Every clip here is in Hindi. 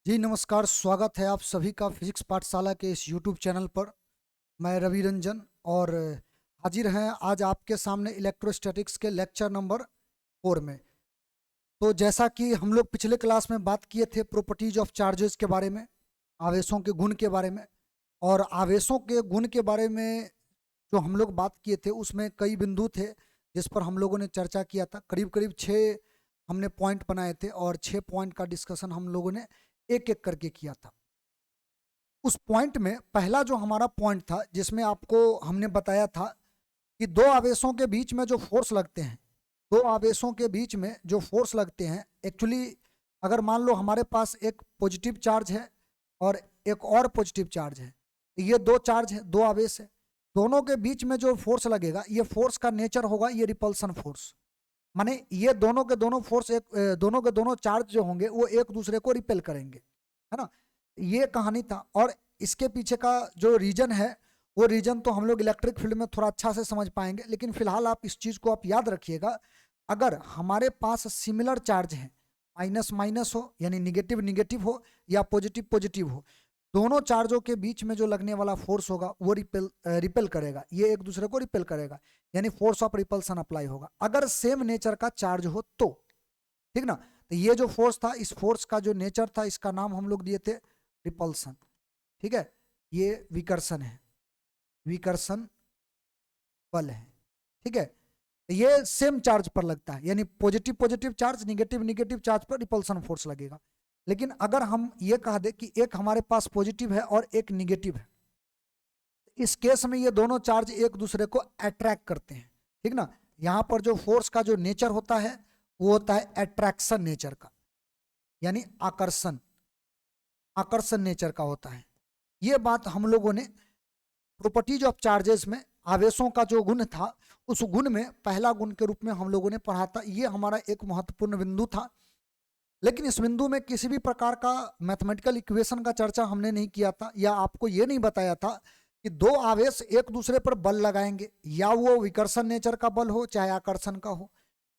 जी नमस्कार, स्वागत है आप सभी का फिजिक्स पाठशाला के इस यूट्यूब चैनल पर। मैं रवि रंजन और हाजिर हैं आज आपके सामने इलेक्ट्रोस्टैटिक्स के लेक्चर नंबर 4 में। तो जैसा कि हम लोग पिछले क्लास में बात किए थे प्रॉपर्टीज ऑफ चार्जेस के बारे में, आवेशों के गुण के बारे में, और आवेशों के गुण के बारे में जो हम लोग बात किए थे उसमें कई बिंदु थे जिस पर हम लोगों ने चर्चा किया था। करीब करीब 6 हमने पॉइंट बनाए थे और 6 पॉइंट का डिस्कशन हम लोगों ने एक एक करके किया था। उस पॉइंट में पहला जो हमारा पॉइंट था जिसमें आपको हमने बताया था कि दो आवेशों के बीच में जो फोर्स लगते हैं, दो आवेशों के बीच में जो फोर्स लगते हैं, एक्चुअली अगर मान लो हमारे पास एक पॉजिटिव चार्ज है और एक और पॉजिटिव चार्ज है, ये दो चार्ज है, दो आवेश है, दोनों के बीच में जो फोर्स लगेगा ये फोर्स का नेचर होगा ये रिपल्सन फोर्स। माने ये दोनों के दोनों फोर्स दोनों के दोनों चार्ज जो होंगे वो एक दूसरे को रिपेल करेंगे, है ना। ये कहानी था और इसके पीछे का जो रीजन है वो रीजन तो हम लोग इलेक्ट्रिक फील्ड में थोड़ा अच्छा से समझ पाएंगे, लेकिन फिलहाल आप इस चीज को आप याद रखिएगा। अगर हमारे पास सिमिलर चार्ज है, माइनस माइनस हो यानी निगेटिव निगेटिव हो या पॉजिटिव पॉजिटिव हो, दोनों चार्जों के बीच में जो लगने वाला फोर्स होगा वो रिपेल करेगा, ये एक दूसरे को रिपेल करेगा, यानी फोर्स ऑफ रिपल्सन अप्लाई होगा अगर सेम नेचर का चार्ज हो तो। ठीक ना। तो ये जो फोर्स था, इस फोर्स का जो नेचर था इसका नाम हम लोग दिए थे रिपल्सन। ठीक है, ये विकर्षण है, विकर्षण बल है। ठीक है, ये सेम चार्ज पर लगता है, यानी positive positive charge, negative negative charge पर रिपल्सन फोर्स लगेगा। लेकिन अगर हम ये कह दे कि एक हमारे पास पॉजिटिव है और एक निगेटिव है, इस केस में ये दोनों चार्ज एक दूसरे को अट्रैक्ट करते हैं। ठीक ना। यहां पर जो फोर्स का जो नेचर होता है वो होता है अट्रैक्शन नेचर का, यानी आकर्षण, आकर्षण नेचर का होता है। ये बात हम लोगों ने प्रॉपर्टीज ऑफ चार्जेस में आवेशों का जो गुण था उस गुण में पहला गुण के रूप में हम लोगों ने पढ़ा था। ये हमारा एक महत्वपूर्ण बिंदु था, लेकिन इस बिंदु में किसी भी प्रकार का मैथमेटिकल इक्वेशन का चर्चा हमने नहीं किया था, या आपको ये नहीं बताया था कि दो आवेश एक दूसरे पर बल लगाएंगे, या वो विकर्षण नेचर का बल हो चाहे आकर्षण का हो,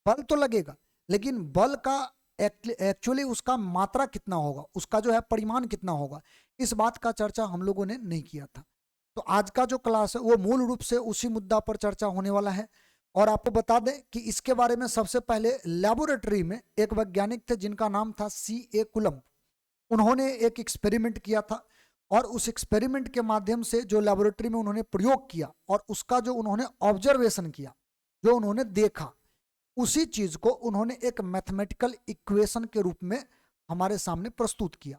बल तो लगेगा, लेकिन बल का एक्चुअली उसका मात्रा कितना होगा, उसका जो है परिमाण कितना होगा, इस बात का चर्चा हम लोगों ने नहीं किया था। तो आज का जो क्लास है वो मूल रूप से उसी मुद्दा पर चर्चा होने वाला है। और आपको बता दें कि इसके बारे में सबसे पहले लेबोरेटरी में एक वैज्ञानिक थे जिनका नाम था C.A. कुलम। उन्होंने एक एक्सपेरिमेंट किया था और उस एक्सपेरिमेंट के माध्यम से जो लेबोरेटरी में उन्होंने प्रयोग किया और उसका जो उन्होंने ऑब्जर्वेशन किया, जो उन्होंने देखा, उसी चीज को उन्होंने एक मैथमेटिकल इक्वेशन के रूप में हमारे सामने प्रस्तुत किया।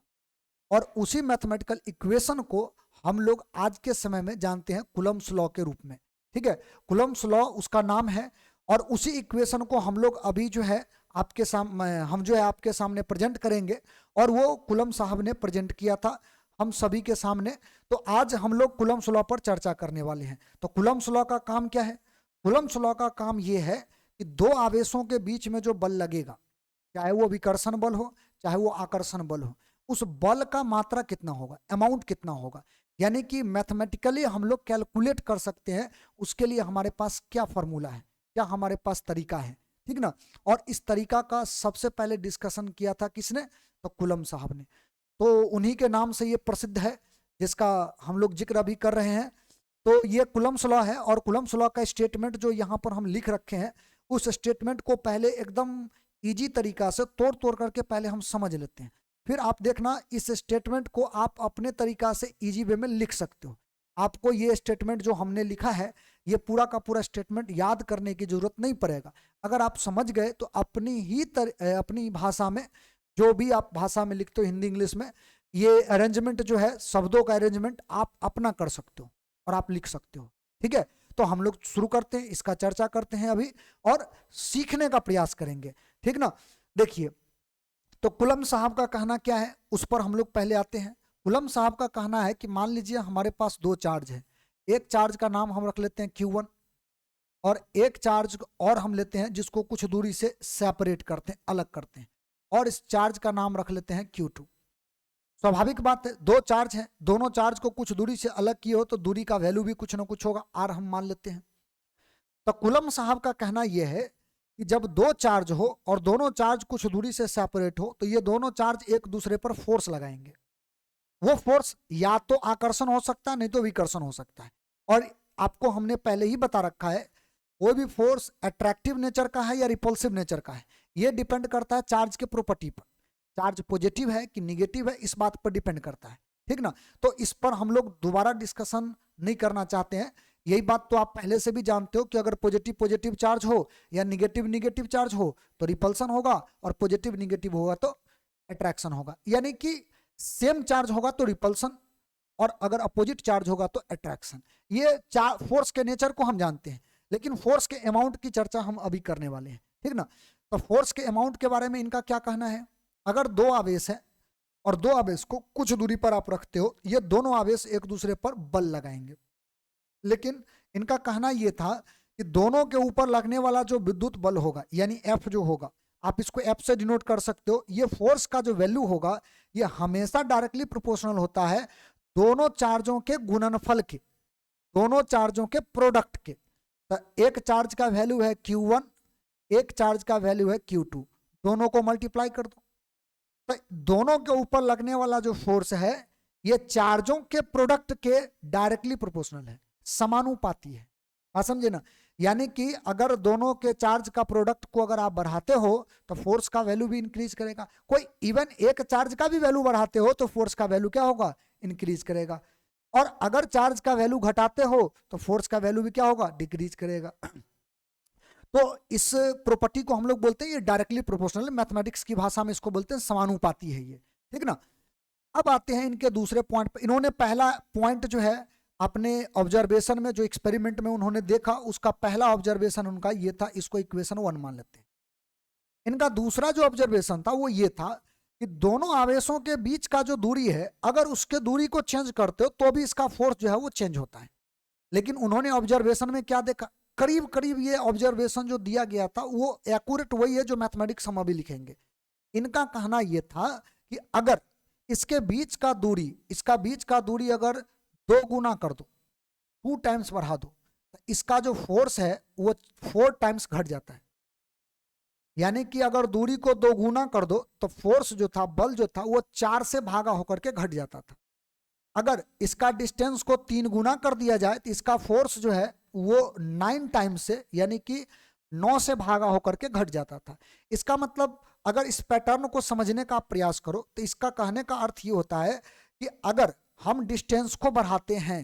और उसी मैथमेटिकल इक्वेशन को हम लोग आज के समय में जानते हैं कुलम्स लॉ के रूप में। ठीक है, कुलम्स लॉ उसका नाम है। और उसी इक्वेशन को हम लोग अभी जो है आपके सामने हम जो है आपके सामने प्रेजेंट करेंगे, और वो कुलम साहब ने प्रेजेंट किया था हम सभी के सामने। तो आज हम लोग कुलम्स लॉ पर चर्चा करने वाले हैं। तो कुलम्स लॉ का काम क्या है? कुलम्स लॉ का काम ये है कि दो आवेशों के बीच में जो बल लगेगा, चाहे वो विकर्षण बल हो चाहे वो आकर्षण बल हो, उस बल का मात्रा कितना होगा, अमाउंट कितना होगा, यानी कि मैथमेटिकली हम लोग कैलकुलेट कर सकते हैं। उसके लिए हमारे पास क्या फॉर्मूला है, क्या हमारे पास तरीका है। ठीक ना। और इस तरीका का सबसे पहले डिस्कशन किया था किसने? तो कुलम साहब ने। तो उन्हीं के नाम से ये प्रसिद्ध है जिसका हम लोग जिक्र अभी कर रहे हैं। तो ये कुलम्स लॉ है, और कुलम्स लॉ का स्टेटमेंट जो यहाँ पर हम लिख रखे हैं उस स्टेटमेंट को पहले एकदम इजी तरीका से तोड़ तोड़ करके पहले हम समझ लेते हैं, फिर आप देखना इस स्टेटमेंट को आप अपने तरीका से इजी वे में लिख सकते हो। आपको ये स्टेटमेंट जो हमने लिखा है ये पूरा का पूरा स्टेटमेंट याद करने की जरूरत नहीं पड़ेगा। अगर आप समझ गए तो अपनी भाषा में, जो भी आप भाषा में लिखते हो, हिंदी इंग्लिश में, ये अरेंजमेंट जो है शब्दों का अरेंजमेंट आप अपना कर सकते हो और आप लिख सकते हो। ठीक है, तो हम लोग शुरू करते हैं, इसका चर्चा करते हैं अभी और सीखने का प्रयास करेंगे। ठीक ना। देखिए, तो कुलम साहब का कहना क्या है उस पर हम लोग पहले आते हैं। कुलम साहब का कहना है कि मान लीजिए हमारे पास दो चार्ज है, एक चार्ज का नाम हम रख लेते हैं Q1 और एक चार्ज और हम लेते हैं जिसको कुछ दूरी से सेपरेट करते हैं, अलग करते हैं, और इस चार्ज का नाम रख लेते हैं Q2। स्वाभाविक बात है, दो चार्ज हैं, दोनों चार्ज को कुछ दूरी से अलग किए हो तो दूरी का वैल्यू भी कुछ ना कुछ होगा, R हम मान लेते हैं। तो कुलम साहब का कहना यह है कि जब दो चार्ज हो और दोनों चार्ज कुछ दूरी से सेपरेट हो तो ये दोनों चार्ज एक दूसरे पर फोर्स लगाएंगे। वो फोर्स या तो आकर्षण हो सकता है, नहीं तो विकर्षण हो सकता है। और आपको हमने पहले ही बता रखा है, कोई भी फोर्स अट्रैक्टिव नेचर का है या रिपल्सिव नेचर का है, ये डिपेंड करता है चार्ज के प्रॉपर्टी पर। चार्ज पॉजिटिव है कि निगेटिव है, इस बात पर डिपेंड करता है, ठीक ना। तो इस पर हम लोग दोबारा डिस्कशन नहीं करना चाहते हैं। यही बात तो आप पहले से भी जानते हो कि अगर पॉजिटिव पॉजिटिव चार्ज हो या निगेटिव निगेटिव चार्ज हो तो रिपल्सन होगा, और पॉजिटिव निगेटिव होगा तो अट्रैक्शन होगा। यानी कि सेम चार्ज होगा तो रिपल्सन, और अगर अपोजिट चार्ज होगा तो अट्रैक्शन। ये फोर्स के नेचर को हम जानते हैं, लेकिन फोर्स के अमाउंट की चर्चा हम अभी करने वाले हैं, ठीक ना। तो फोर्स के अमाउंट के बारे में इनका क्या कहना है। अगर दो आवेश है और दो आवेश को कुछ दूरी पर आप रखते हो, ये दोनों आवेश एक दूसरे पर बल लगाएंगे, लेकिन इनका कहना यह था कि दोनों के ऊपर लगने वाला जो विद्युत बल होगा, यानी एफ जो होगा, आप इसको एफ से डिनोट कर सकते हो, ये फोर्स का जो वैल्यू होगा ये हमेशा डायरेक्टली प्रोपोर्शनल होता है दोनों चार्जों के गुणनफल के, दोनों चार्जों के प्रोडक्ट के। तो एक चार्ज का वैल्यू है Q1, एक चार्ज का वैल्यू है Q2, दोनों को मल्टीप्लाई कर दो। तो दोनों के ऊपर लगने वाला जो फोर्स है ये चार्जों के प्रोडक्ट के डायरेक्टली प्रोपोर्शनल है, समानुपाती है। आप समझे ना। यानी कि अगर दोनों के चार्ज का प्रोडक्ट को अगर आप बढ़ाते हो तो फोर्स का वैल्यू भी इंक्रीज करेगा। कोई इवन एक चार्ज का भी वैल्यू बढ़ाते हो तो फोर्स का वैल्यू क्या होगा, इंक्रीज करेगा। और अगर चार्ज का वैल्यू घटाते हो तो फोर्स का वैल्यू भी क्या होगा, डिक्रीज करेगा। तो इस प्रॉपर्टी को हम लोग बोलते हैं ये डायरेक्टली प्रोपोर्शनल, मैथमेटिक्स की भाषा में इसको बोलते हैं समानुपाती है ये, ठीक ना। अब आते हैं इनके दूसरे पॉइंट पर। इन्होंने पहला पॉइंट जो है अपने ऑब्जर्वेशन में, जो एक्सपेरिमेंट में उन्होंने देखा, उसका पहला ऑब्जर्वेशन उनका ये था, इसको इक्वेशन 1 मान लेते हैं। इनका दूसरा जो ऑब्जर्वेशन था वो ये था कि दोनों आवेशों के बीच का जो दूरी है, अगर उसके दूरी को चेंज करते हो तो भी इसका फोर्स जो है वो चेंज होता है। लेकिन उन्होंने ऑब्जर्वेशन में क्या देखा, करीब करीब ये ऑब्जर्वेशन जो दिया गया था वो एक्यूरेट वही है जो मैथमेटिक्स हम अभी लिखेंगे। इनका कहना यह था कि अगर इसके बीच का दूरी, इसका बीच का दूरी अगर 2 गुना कर दो, 2 टाइम्स बढ़ा दो, तो इसका जो फोर्स है वो 4 टाइम्स घट जाता है। यानी कि अगर दूरी को 2 गुना कर दो तो फोर्स जो था, बल जो था, वो 4 से भागा होकर के घट जाता था। अगर इसका डिस्टेंस को 3 गुना कर दिया जाए तो इसका फोर्स जो है वो 9 टाइम्स से, यानी कि 9 से भागा होकर के घट जाता था। इसका मतलब अगर इस पैटर्न को समझने का प्रयास करो तो इसका कहने का अर्थ ये होता है कि अगर हम डिस्टेंस को बढ़ाते हैं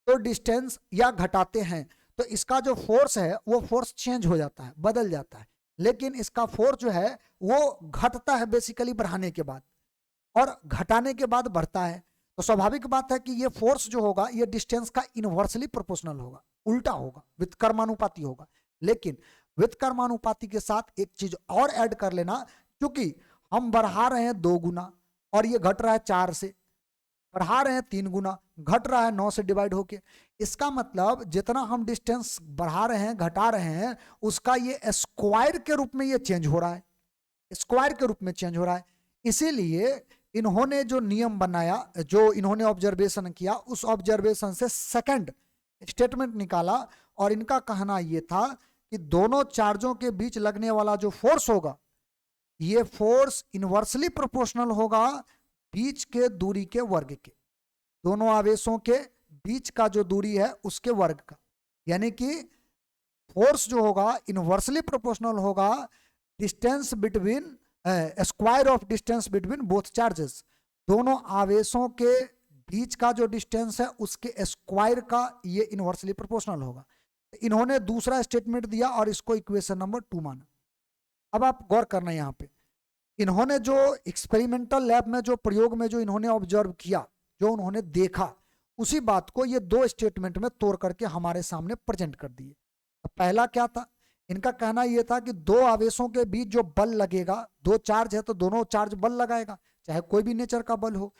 तो डिस्टेंस या घटाते हैं तो इसका जो फोर्स है वो फोर्स चेंज हो जाता है, बदल जाता है। लेकिन इसका फोर्स जो है वो घटता है बेसिकली बढ़ाने के बाद, और घटाने के बाद बढ़ता है। तो स्वाभाविक बात है कि ये फोर्स जो होगा ये डिस्टेंस का इनवर्सली प्रोपोर्शनल होगा, उल्टा होगा, व्युत्क्रमानुपाती होगा। लेकिन व्युत्क्रमानुपाती के साथ एक चीज और ऐड कर लेना, क्योंकि हम बढ़ा रहे हैं 2 गुना और ये घट रहा है 4 से, बढ़ा रहे हैं 3 गुना, घट रहा है 9 से डिवाइड होके। इसका मतलब जितना हम डिस्टेंस बढ़ा रहे हैं, घटा रहे हैं, उसका ये स्क्वायर के रूप में ये चेंज हो रहा है, स्क्वायर के रूप में चेंज हो रहा है। इसीलिए इन्होंने जो नियम बनाया, जो इन्होंने ऑब्जर्वेशन किया, उस ऑब्जर्वेशन से सेकंड स्टेटमेंट निकाला, और इनका कहना यह था कि दोनों चार्जों के बीच लगने वाला जो फोर्स होगा ये फोर्स इनवर्सली प्रोपोर्शनल होगा बीच के दूरी के वर्ग के, दोनों आवेशों के बीच का जो दूरी है उसके वर्ग का। यानी कि फोर्स जो होगा इनवर्सली प्रोपोर्शनल होगा distance between, square of distance between both charges, दोनों आवेशों के बीच का जो डिस्टेंस है उसके स्क्वायर का ये इनवर्सली प्रोपोर्शनल होगा। इन्होंने दूसरा स्टेटमेंट दिया और इसको इक्वेशन नंबर 2 माना। अब आप गौर करना यहाँ पे, इन्होंने जो एक्सपेरिमेंटल लैब में, जो प्रयोग में जो इन्होंने ऑब्जर्व किया, जो उन्होंने देखा, उसी बात को ये 2 स्टेटमेंट में तोड़ करके हमारे सामने प्रेजेंट कर दिए। पहला क्या था, इनका कहना यह था कि 2 आवेशों के बीच जो बल लगेगा, 2 चार्ज है तो दोनों चार्ज बल लगाएगा, चाहे कोई भी नेचर का बल हो,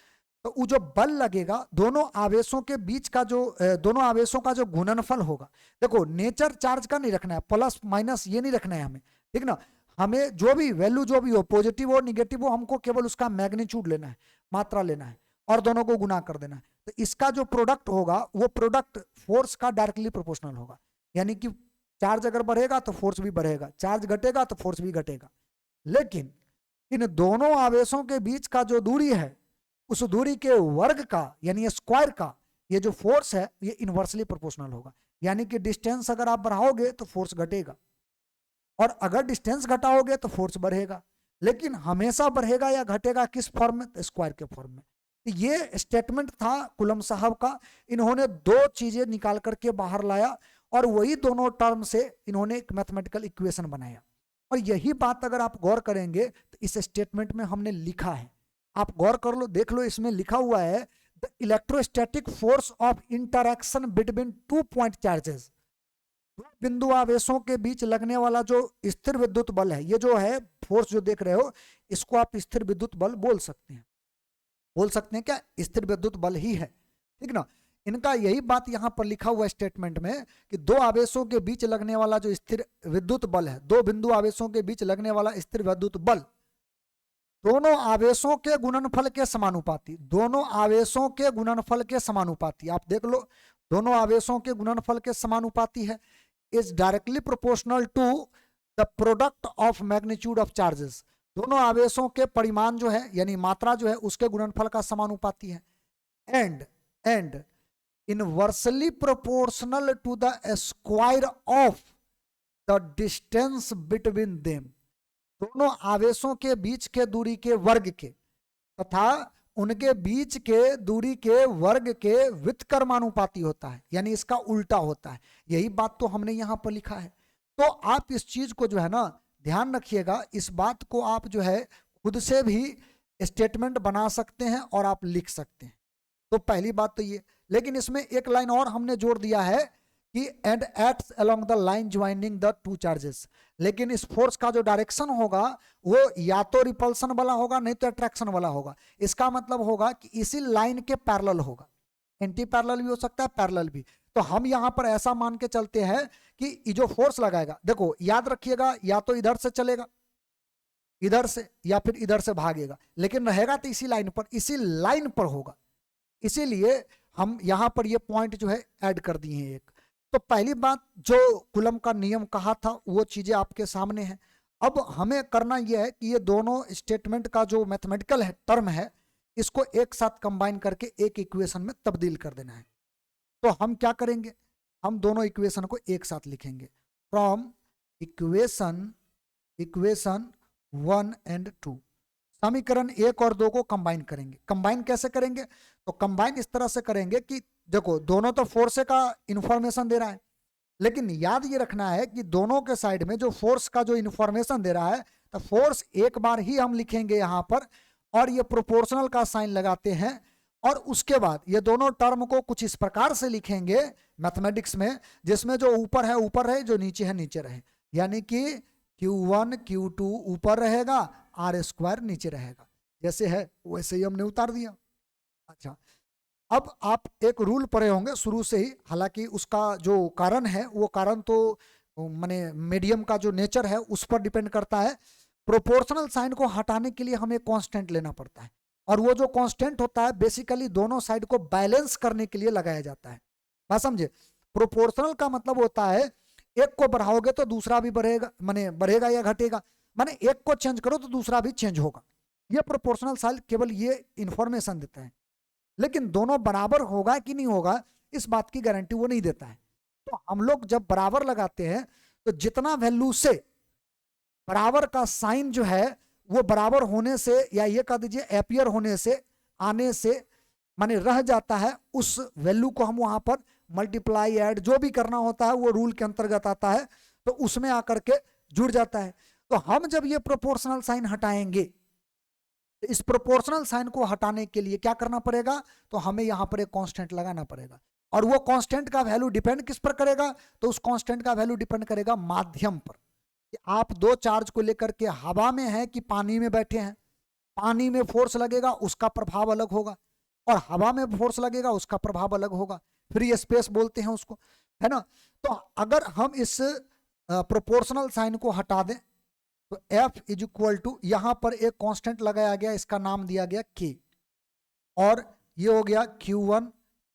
तो वो जो बल लगेगा दोनों आवेशों के बीच का जो, दोनों आवेशों का जो गुणनफल होगा, देखो नेचर चार्ज का नहीं रखना है, प्लस माइनस ये नहीं रखना है हमें, ठीक ना। हमें जो भी वैल्यू जो भी हो, पॉजिटिव हो निगेटिव हो, हमको केवल उसका मैग्नीट्यूड लेना है, मात्रा लेना है, और दोनों को गुना कर देना है। तो इसका जो प्रोडक्ट होगा वो प्रोडक्ट फोर्स का डायरेक्टली प्रोपोर्शनल होगा। यानी कि चार्ज अगर बढ़ेगा तो फोर्स भी बढ़ेगा, चार्ज घटेगा तो फोर्स भी घटेगा। लेकिन इन दोनों आवेशों के बीच का जो दूरी है, उस दूरी के वर्ग का यानी स्क्वायर का ये जो फोर्स है ये इनवर्सली प्रोपोर्शनल होगा। यानी कि डिस्टेंस अगर आप बढ़ाओगे तो फोर्स घटेगा, और अगर डिस्टेंस घटाओगे तो फोर्स बढ़ेगा। लेकिन हमेशा बढ़ेगा या घटेगा किस फॉर्म में? स्क्वायर के फॉर्म में। ये स्टेटमेंट था कुलम साहब का। इन्होंने दो चीजें निकाल करके बाहर लाया और वही दोनों टर्म से इन्होंने एक मैथमेटिकल इक्वेशन बनाया। और यही बात अगर आप गौर करेंगे तो इस स्टेटमेंट में हमने लिखा है, आप गौर कर लो, देख लो, इसमें लिखा हुआ है the electrostatic force of interaction between 2 point charges. दो बिंदु आवेशों के बीच लगने वाला जो स्थिर विद्युत बल है, ये जो है फोर्स जो देख रहे हो, इसको आप स्थिर विद्युत बल बोल सकते हैं। बोल सकते हैं क्या? स्थिर विद्युत बल ही है, ठीक ना। इनका यही बात यहां पर लिखा हुआ स्टेटमेंट में कि दो आवेशों के बीच लगने वाला जो स्थिर विद्युत बल है, दो बिंदु आवेशों के बीच लगने वाला स्थिर विद्युत बल दोनों आवेशों के गुणनफल के समानुपाती, दोनों आवेशों के गुणनफल के समानुपाती, आप देख लो, दोनों आवेशों के गुणनफल के समानुपाती है। Is directly proportional to the product of magnitude of charges, दोनों आवेशों के परिमाण जो है यानी मात्रा जो है उसके गुणनफल का समानुपाती है। And inversely proportional to the square of the distance between them, दोनों आवेशों के बीच के दूरी के वर्ग के तथा उनके बीच के दूरी के वर्ग के व्युत्क्रमानुपाती होता है, यानी इसका उल्टा होता है। यही बात तो हमने यहां पर लिखा है। तो आप इस चीज को जो है ना ध्यान रखिएगा, इस बात को आप जो है खुद से भी स्टेटमेंट बना सकते हैं और आप लिख सकते हैं। तो पहली बात तो ये, लेकिन इसमें एक लाइन और हमने जोड़ दिया है कि and acts along the line joining the two charges, लेकिन इस फोर्स का जो डायरेक्शन होगा वो या तो रिपल्सन वाला होगा नहीं तो अट्रैक्शन वाला होगा। इसका मतलब होगा कि इसी लाइन के पैरेलल होगा, एंटी पैरेलल भी हो सकता है, पैरेलल भी। तो हम यहां पर ऐसा मान के चलते हैं कि जो फोर्स लगाएगा, देखो याद रखिएगा, या तो इधर से चलेगा इधर से या फिर इधर से भागेगा, लेकिन रहेगा तो इसी लाइन पर, इसी लाइन पर होगा। इसीलिए हम यहां पर ये पॉइंट जो है ऐड कर दिए हैं एक। तो पहली बात जो कूलम का नियम कहा था वो चीजें आपके सामने हैं। अब हमें करना यह है कि ये दोनों स्टेटमेंट का जो मैथमेटिकल है टर्म है, इसको एक साथ कंबाइन करके एक इक्वेशन में तब्दील कर देना है। तो हम क्या करेंगे, हम दोनों इक्वेशन को एक साथ लिखेंगे, फ्रॉम इक्वेशन 1 एंड 2, समीकरण 1 और 2 को कंबाइन करेंगे। कंबाइन कैसे करेंगे? तो कंबाइन इस तरह से करेंगे कि देखो दोनों तो फोर्स का इंफॉर्मेशन दे रहा है, लेकिन याद ये रखना है कि दोनों के साइड में जो फोर्स का जो इंफॉर्मेशन दे रहा है, तो फोर्स एक बार ही हम लिखेंगे यहां पर, और ये प्रोपोर्शनल का साइन लगाते हैं, और उसके बाद ये दोनों टर्म को कुछ इस प्रकार से लिखेंगे मैथमेटिक्स में, जिसमें जो ऊपर है ऊपर रहे, जो नीचे है नीचे रहे। यानी कि Q1 Q2 ऊपर रहेगा, R स्क्वायर नीचे रहेगा, जैसे है वैसे ही हमने उतार दिया। अच्छा, अब आप एक रूल पढ़े होंगे शुरू से ही, हालांकि उसका जो कारण है वो कारण तो माने मीडियम का जो नेचर है उस पर डिपेंड करता है। प्रोपोर्शनल साइन को हटाने के लिए हमें कांस्टेंट लेना पड़ता है, और वो जो कांस्टेंट होता है बेसिकली दोनों साइड को बैलेंस करने के लिए लगाया जाता है। बात समझे? प्रोपोर्शनल का मतलब होता है एक को बढ़ाओगे तो दूसरा भी बढ़ेगा, माने बढ़ेगा या घटेगा, माने एक को चेंज करो तो दूसरा भी चेंज होगा। ये प्रोपोर्शनल साइन केवल ये इंफॉर्मेशन देता है, लेकिन दोनों बराबर होगा कि नहीं होगा इस बात की गारंटी वो नहीं देता है। तो हम लोग जब बराबर लगाते हैं तो जितना वैल्यू से बराबर का साइन जो है वो बराबर होने से, या ये कह दीजिए एपियर होने से, आने से माने रह जाता है, उस वैल्यू को हम वहां पर मल्टीप्लाई ऐड जो भी करना होता है वो रूल के अंतर्गत आता है, तो उसमें आकर के जुड़ जाता है। तो हम जब ये प्रोपोर्शनल साइन हटाएंगे, तो इस प्रोपोर्शनल साइन को हटाने के लिए क्या करना पड़ेगा? तो हमें यहां पर एक कांस्टेंट लगाना पड़ेगा, और वो कांस्टेंट का वैल्यू डिपेंड किस पर करेगा? तो उस कांस्टेंट का वैल्यू डिपेंड करेगा माध्यम पर, कि आप दो चार्ज को लेकर के हवा में है कि पानी में बैठे हैं। पानी में फोर्स लगेगा उसका प्रभाव अलग होगा, और हवा में फोर्स लगेगा उसका प्रभाव अलग होगा, फ्री स्पेस बोलते हैं उसको, है ना। तो अगर हम इस प्रोपोर्शनल साइन को हटा दें तो F इज इक्वल टू, यहां पर एक कांस्टेंट लगाया गया, इसका नाम दिया गया K, और ये हो गया Q1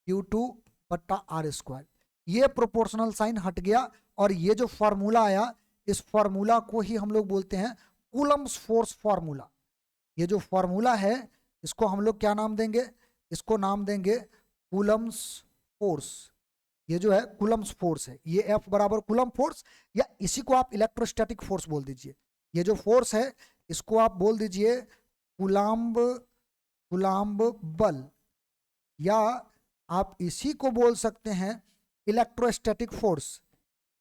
Q2 बट्टा R स्क्वायर। ये प्रोपोर्शनल साइन हट गया, और ये जो फॉर्मूला आया, इस फॉर्मूला को ही हम लोग बोलते हैं कूलम्स फोर्स फॉर्मूला। ये जो फॉर्मूला है इसको हम लोग क्या नाम देंगे, इसको नाम देंगे कूलम्स फोर्स। ये जो है कूलम्स फोर्स है, ये F बराबर कूलम फोर्स, या इसी को आप इलेक्ट्रोस्टैटिक फोर्स बोल दीजिए। ये जो फोर्स है इसको आप बोल दीजिए कूलाम्ब कूलाम्ब बल, या आप इसी को बोल सकते हैं इलेक्ट्रोस्टैटिक फोर्स।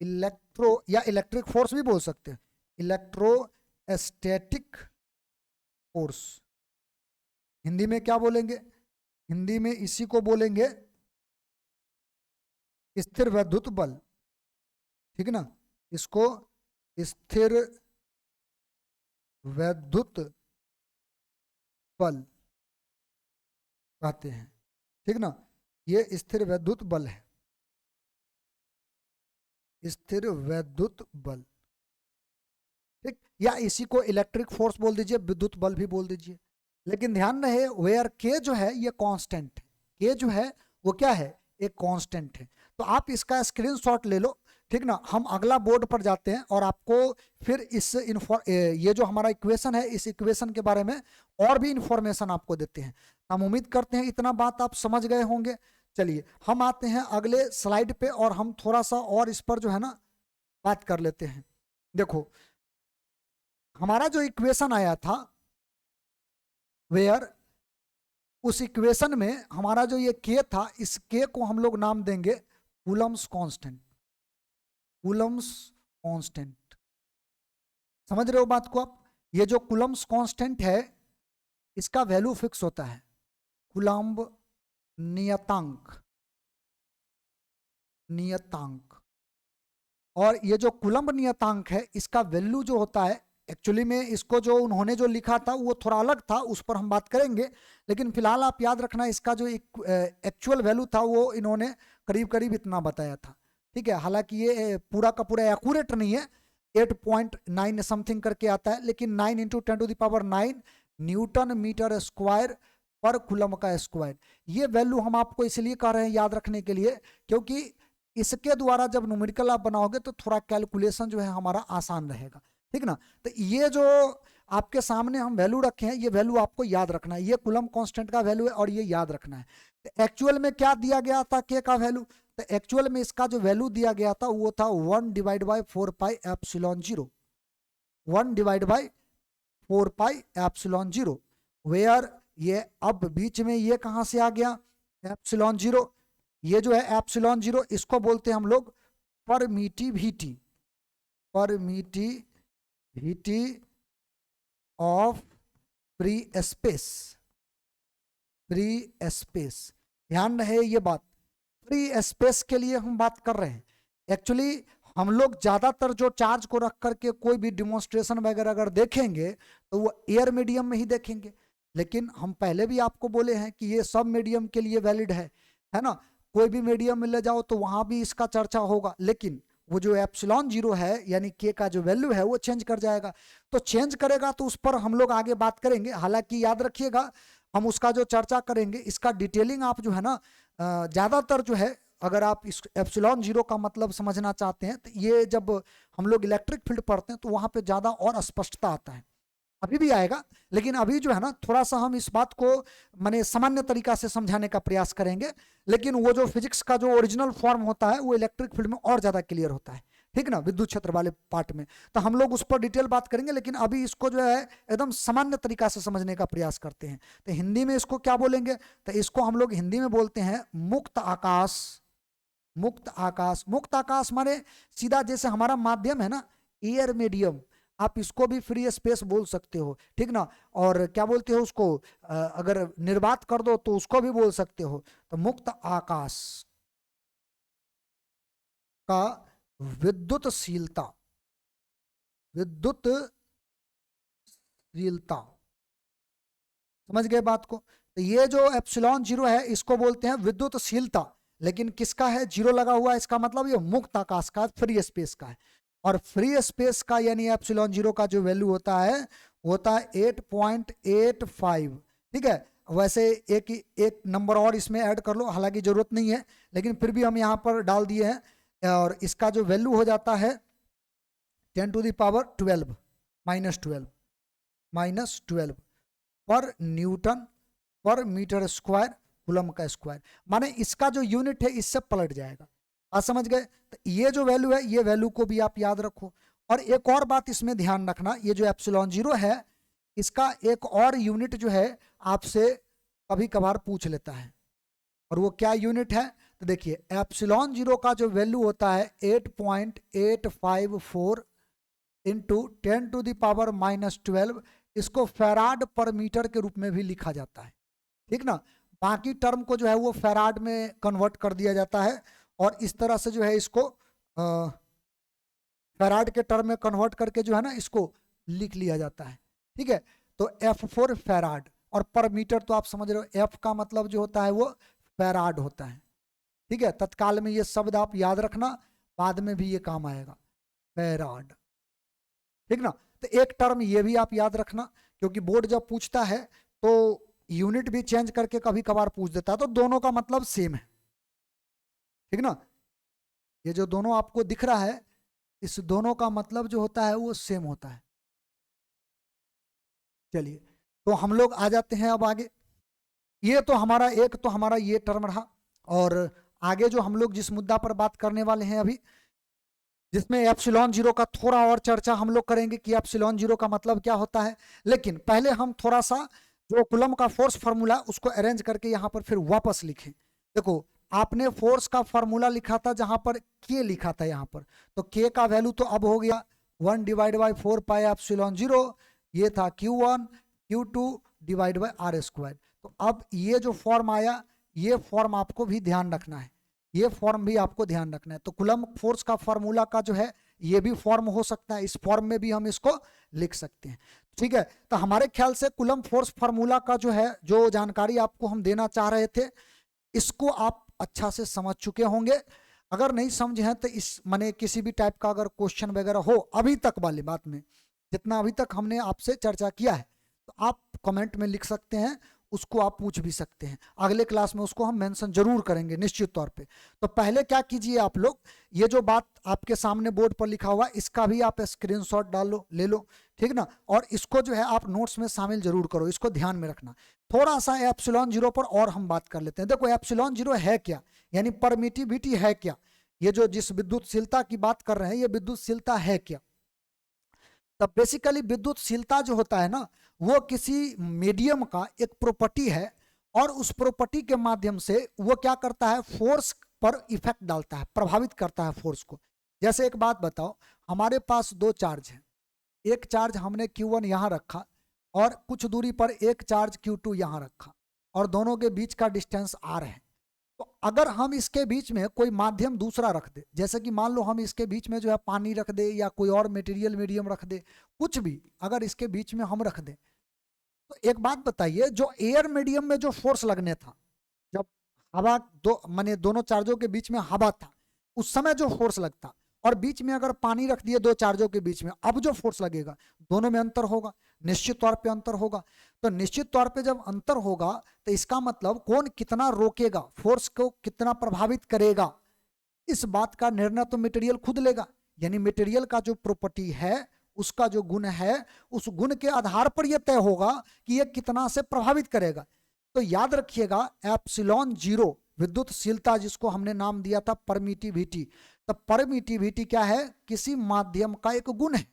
इलेक्ट्रो या इलेक्ट्रिक फोर्स भी बोल सकते हैं, इलेक्ट्रोस्टैटिक फोर्स। हिंदी में क्या बोलेंगे, हिंदी में इसी को बोलेंगे स्थिर वैद्युत बल, ठीक ना, इसको स्थिर वैद्युत बल कहते हैं, ठीक ना। ये स्थिर वैद्युत बल है, स्थिर वैद्युत बल, ठीक। या इसी को इलेक्ट्रिक फोर्स बोल दीजिए, विद्युत बल भी बोल दीजिए। लेकिन ध्यान रहे वेयर के जो है ये कांस्टेंट है, के जो है वो क्या है, एक कांस्टेंट है। तो आप इसका स्क्रीनशॉट ले लो, ठीक ना। हम अगला बोर्ड पर जाते हैं और आपको फिर इस ये जो हमारा इक्वेशन है इस इक्वेशन के बारे में और भी इंफॉर्मेशन आपको देते हैं। हम उम्मीद करते हैं इतना बात आप समझ गए होंगे। चलिए हम आते हैं अगले स्लाइड पे और हम थोड़ा सा और इस पर जो है ना बात कर लेते हैं। देखो हमारा जो इक्वेशन आया था वेयर, उस इक्वेशन में हमारा जो ये के था, इस के को हम लोग नाम देंगे कूलम्स कांस्टेंट। कूलम्स कांस्टेंट, समझ रहे हो बात को आप। ये जो कूलम्स कांस्टेंट है इसका वैल्यू फिक्स होता है कूलम्ब नियतांक, नियतांक। और ये जो कूलम्ब नियतांक है इसका वैल्यू जो होता है, एक्चुअली में इसको जो उन्होंने जो लिखा था वो थोड़ा अलग था, उस पर हम बात करेंगे। लेकिन फिलहाल आप याद रखना इसका जो एक्चुअल वैल्यू था वो इन्होंने करीब करीब इतना बताया था, ठीक है। हालांकि ये पूरा का पूरा एक्यूरेट नहीं है, 8.9 समथिंग करके आता है, लेकिन 9 × 10⁹ न्यूटन मीटर स्क्वायर पर कूलम का स्क्वायर। ये वैल्यू हम आपको इसलिए कह रहे हैं याद रखने के लिए क्योंकि इसके द्वारा जब न्यूमेरिकल आप बनाओगे तो थोड़ा कैलकुलेशन जो है हमारा आसान रहेगा, ठीक ना। तो ये जो आपके सामने हम वैल्यू रखे हैं ये वैल्यू आपको याद रखना है, ये कूलम कांस्टेंट का वैल्यू है और ये याद रखना है। तो एक्चुअल में क्या दिया गया था के का वैल्यू, तो एक्चुअल में इसका जो वैल्यू दिया गया था वो था 1/4πε0, 1/4πε0, वेयर ये अब बीच में ये कहां से आ गया एप्सिलॉन जीरो। ये जो है एप्सिलॉन जीरो इसको बोलते हैं हम लोग permittivity, permittivity of free space, free space. ध्यान रहे ये बात, फ्री स्पेस के लिए हम बात कर रहे हैं। एक्चुअली हम लोग ज्यादातर जो चार्ज को रख करके कोई भी डिमॉन्स्ट्रेशन वगैरह अगर देखेंगे तो वो एयर मीडियम में ही देखेंगे, लेकिन हम पहले भी आपको बोले हैं कि ये सब मीडियम के लिए वैलिड है ना। कोई भी मीडियम में ले जाओ तो वहां भी इसका चर्चा होगा, लेकिन वो जो एप्सिलॉन जीरो है यानी के का जो वैल्यू है वो चेंज कर जाएगा। तो चेंज करेगा तो उस पर हम लोग आगे बात करेंगे। हालांकि याद रखिएगा हम उसका जो चर्चा करेंगे इसका डिटेलिंग आप जो है ना ज्यादातर जो है, अगर आप इस एप्सिलॉन जीरो का मतलब समझना चाहते हैं तो ये जब हम लोग इलेक्ट्रिक फील्ड पढ़ते हैं तो वहां पे ज्यादा और स्पष्टता आता है। अभी भी आएगा, लेकिन अभी जो है ना थोड़ा सा हम इस बात को माने सामान्य तरीका से समझाने का प्रयास करेंगे। लेकिन वो जो फिजिक्स का जो ओरिजिनल फॉर्म होता है वो इलेक्ट्रिक फील्ड में और ज्यादा क्लियर होता है, ठीक ना, विद्युत क्षेत्र वाले पार्ट में। तो हम लोग उस पर डिटेल बात करेंगे, लेकिन अभी इसको जो है एकदम सामान्य तरीका से समझने का प्रयास करते हैं। तो हिंदी में इसको क्या बोलेंगे, तो इसको हम लोग हिंदी में बोलते हैं मुक्त आकाश। मुक्त आकाश, मुक्त आकाश माने सीधा जैसे हमारा माध्यम है ना एयर मीडियम, आप इसको भी फ्री स्पेस बोल सकते हो, ठीक ना। और क्या बोलते हो उसको, अगर निर्वात कर दो तो उसको भी बोल सकते हो। तो मुक्त आकाश का विद्युतशीलता, विद्युतशीलता, समझ गए बात को। तो ये जो एप्सिलॉन जीरो है इसको बोलते हैं विद्युतशीलता, लेकिन किसका है, जीरो लगा हुआ है, इसका मतलब ये मुक्त आकाश का, फ्री स्पेस का है। और फ्री स्पेस का यानी एप्सिलॉन जीरो का जो वैल्यू होता है वो होता है 8.85, ठीक है। वैसे एक नंबर और इसमें ऐड कर लो, हालांकि जरूरत नहीं है लेकिन फिर भी हम यहाँ पर डाल दिए हैं और इसका जो वैल्यू हो जाता है 10⁻12 -12 पर न्यूटन पर मीटर स्क्वायर कूलम का स्क्वायर। माने इसका जो यूनिट है इससे पलट जाएगा। बात समझ गए? तो ये जो वैल्यू है ये वैल्यू को भी आप याद रखो। और एक और बात इसमें ध्यान रखना, ये जो एप्सिलॉन जीरो है इसका एक और यूनिट जो है आपसे कभी कभार पूछ लेता है, और वो क्या यूनिट है? तो देखिए एप्सिलॉन जीरो का जो वैल्यू होता है 8.854 इंटू 10⁻⁻12, इसको फैराड पर मीटर के रूप में भी लिखा जाता है। ठीक ना? बाकी टर्म को जो है वो फैराड में कन्वर्ट कर दिया जाता है और इस तरह से जो है इसको फैराड के टर्म में कन्वर्ट करके जो है ना इसको लिख लिया जाता है। ठीक है, तो F4 फैराड, और पर मीटर तो आप समझ रहे हो F का मतलब जो होता है वो फैराड होता है। ठीक है, तत्काल में ये शब्द आप याद रखना, बाद में भी ये काम आएगा, फैराड। ठीक ना? तो एक टर्म ये भी आप याद रखना, क्योंकि बोर्ड जब पूछता है तो यूनिट भी चेंज करके कभी कभार पूछ देता है, तो दोनों का मतलब सेम है। ठीक ना? ये जो दोनों आपको दिख रहा है इस दोनों का मतलब जो होता है वो सेम होता है। चलिए, तो हम लोग आ जाते हैं अब आगे। ये तो हमारा एक तो हमारा ये टर्म रहा, और आगे जो हम लोग जिस मुद्दा पर बात करने वाले हैं अभी, जिसमें एप्सिलॉन जीरो का थोड़ा और चर्चा हम लोग करेंगे कि एप्सिलॉन जीरो का मतलब क्या होता है। लेकिन पहले हम थोड़ा सा जो कूलम का फोर्स फार्मूला उसको अरेंज करके यहाँ पर फिर वापस लिखें। देखो आपने फोर्स का फार्मूला लिखा था जहां पर के लिखा था यहाँ पर, तो के का वैल्यू तो अब हो गया 1/4 पाई एप्सिलॉन जीरो, ये था Q1 Q2 divide by are square. तो अब ये जो फॉर्म आया ये फॉर्म आपको भी ध्यान रखना है, ये फॉर्म भी आपको ध्यान रखना है। तो कूलम फोर्स का फॉर्मूला का जो है ये भी फॉर्म हो सकता है, इस फॉर्म में भी हम इसको लिख सकते हैं। ठीक है, तो हमारे ख्याल से कूलम फोर्स फार्मूला का जो है जो जानकारी आपको हम देना चाह रहे थे इसको आप अच्छा से समझ चुके होंगे। अगर नहीं समझे हैं तो इस माने किसी भी टाइप का अगर क्वेश्चन वगैरह हो अभी तक वाली बात में, जितना अभी तक हमने आपसे चर्चा किया है, तो आप कमेंट में लिख सकते हैं, उसको आप पूछ भी सकते हैं। अगले क्लास में उसको हम मेंशन जरूर करेंगे निश्चित तौर पे। तो पहले क्या कीजिए आप लोग, ये जो बात आपके सामने बोर्ड पर लिखा हुआ इसका भी आप स्क्रीनशॉट डाल लो, ले लो। ठीक ना? और इसको जो है आप नोट्स में शामिल जरूर करो, इसको ध्यान में रखना। थोड़ा सा एप्सिलॉन जीरो पर और हम बात कर लेते हैं। देखो एप्सिलॉन जीरो है क्या, यानी परमिटिविटी है क्या, ये जो जिस विद्युतशीलता की बात कर रहे हैं ये विद्युतशीलता है क्या। तब बेसिकली विद्युतशीलता जो होता है ना वो किसी मीडियम का एक प्रॉपर्टी है, और उस प्रॉपर्टी के माध्यम से वो क्या करता है, फोर्स पर इफेक्ट डालता है, प्रभावित करता है फोर्स को। जैसे एक बात बताओ, हमारे पास दो चार्ज हैं, एक चार्ज हमने Q1 यहाँ रखा और कुछ दूरी पर एक चार्ज Q2 यहाँ रखा, और दोनों के बीच का डिस्टेंस R है। तो अगर हम इसके बीच में कोई माध्यम दूसरा रख दे, जैसे कि मान लो हम इसके बीच में जो है पानी रख दे या कोई और मटेरियल मीडियम रख दे, कुछ भी अगर इसके बीच में हम रख दें, तो एक बात बताइए, जो एयर मीडियम में जो फोर्स लगने था, जब हवा दो माने दोनों चार्जों के बीच में हवा था उस समय जो फोर्स लगता, और बीच में अगर पानी रख दिए दो चार्जों के बीच में, अब जो फोर्स लगेगा दोनों में अंतर होगा, निश्चित तौर पे अंतर होगा। तो निश्चित तौर पे जब अंतर होगा तो इसका मतलब कौन कितना रोकेगा, फोर्स को कितना प्रभावित करेगा, इस बात का निर्णय तो मटेरियल खुद लेगा। यानी मटेरियल का जो प्रॉपर्टी है उसका जो गुण है उस गुण के आधार पर यह तय होगा कि यह कितना से प्रभावित करेगा। तो याद रखिएगा एप्सिलॉन जीरो विद्युतशीलता जिसको हमने नाम दिया था परमिटिविटी, तो परमिटिविटी क्या है, किसी माध्यम का एक गुण है,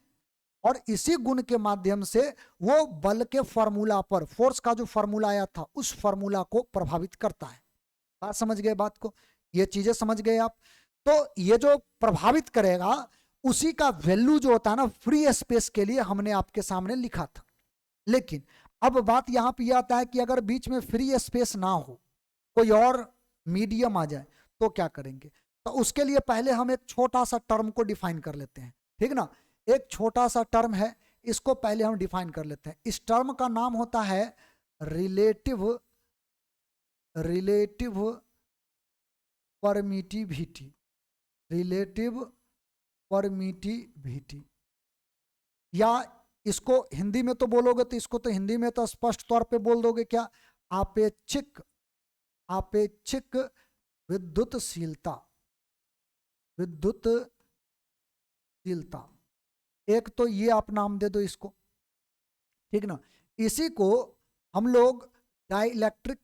और इसी गुण के माध्यम से वो बल के फॉर्मूला पर, फोर्स का जो फॉर्मूला आया था उस फॉर्मूला को प्रभावित करता है। बात समझ गए बात को, ये चीजें समझ गए आप। तो ये जो प्रभावित करेगा उसी का वैल्यू जो होता है ना फ्री स्पेस के लिए हमने आपके सामने लिखा था। लेकिन अब बात यहां पे आता है कि अगर बीच में फ्री स्पेस ना हो, कोई और मीडियम आ जाए, तो क्या करेंगे। तो उसके लिए पहले हम एक छोटा सा टर्म को डिफाइन कर लेते हैं। ठीक ना? एक छोटा सा टर्म है, इसको पहले हम डिफाइन कर लेते हैं। इस टर्म का नाम होता है रिलेटिव परमिटिविटी, रिलेटिव परमिटिविटी, या इसको हिंदी में तो बोलोगे तो इसको तो हिंदी में तो स्पष्ट तौर पे बोल दोगे क्या, आपेक्षिक विद्युतशीलता, विद्युतशीलता। एक तो ये आप नाम दे दो इसको, ठीक ना। इसी को हम लोग डाइलेक्ट्रिक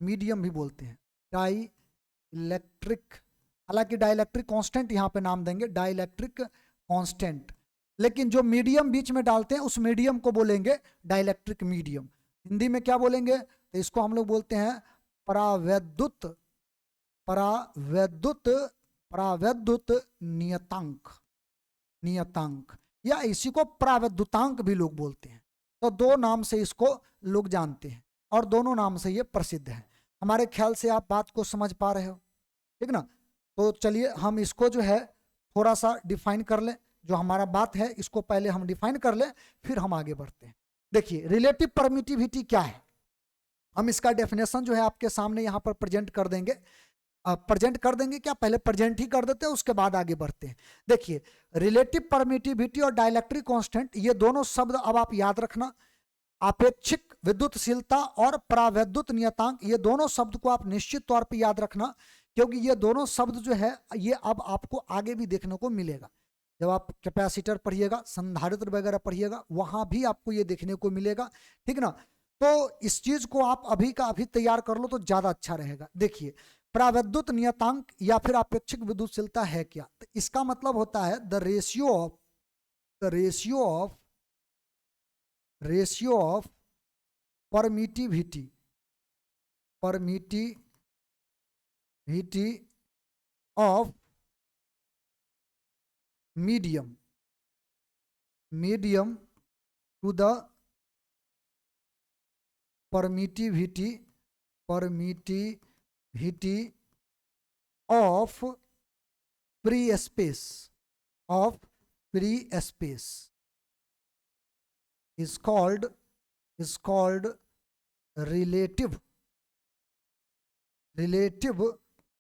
मीडियम भी बोलते हैं, डाइलेक्ट्रिक। हालांकि डाइलेक्ट्रिक कांस्टेंट यहाँ पे नाम देंगे, डाइलेक्ट्रिक कांस्टेंट, लेकिन जो मीडियम बीच में डालते हैं उस मीडियम को बोलेंगे डाइलेक्ट्रिक मीडियम। हिंदी में क्या बोलेंगे, तो इसको हम लोग बोलते हैं परावैद्युत, परावैद्युत, परावैद्युत नियतांक, नियतांक, या इसी को परावैद्युतांक भी लोग बोलते हैं। तो दो नाम से इसको लोग जानते हैं और दोनों नाम से ये प्रसिद्ध है। हमारे ख्याल से आप बात को समझ पा रहे हो, ठीक ना। तो चलिए हम इसको जो है थोड़ा सा डिफाइन कर लें, जो हमारा बात है इसको पहले हम डिफाइन कर लें, फिर हम आगे बढ़ते हैं। देखिए रिलेटिव परमिटिविटी क्या है, हम इसका डेफिनेशन जो है आपके सामने यहाँ पर प्रेजेंट कर देंगे। प्रेजेंट कर देंगे क्या, पहले प्रेजेंट ही कर देते हैं, उसके बाद आगे बढ़ते हैं। देखिए रिलेटिव परमिटिविटी और डाइलेक्ट्रिक कांस्टेंट, ये दोनों शब्द अब आप याद रखना। आपेक्षिक विद्युतशीलता और परावैद्युत नियतांक, ये दोनों शब्द को आप निश्चित तौर पर याद रखना, क्योंकि ये दोनों शब्द जो है ये अब आपको आगे भी देखने को मिलेगा। जब आप कैपेसिटर पढ़िएगा, संधारित्र वगैरह पढ़िएगा, वहां भी आपको ये देखने को मिलेगा, ठीक ना। तो इस चीज को आप अभी का अभी तैयार कर लो तो ज्यादा अच्छा रहेगा। देखिए परावैद्युत नियतांक या फिर आपेक्षिक विद्युतशीलता है क्या, तो इसका मतलब होता है the ratio of, the ratio of permittivity, permittivity of medium, medium to the permittivity, permittivity of free space, of free space is called relative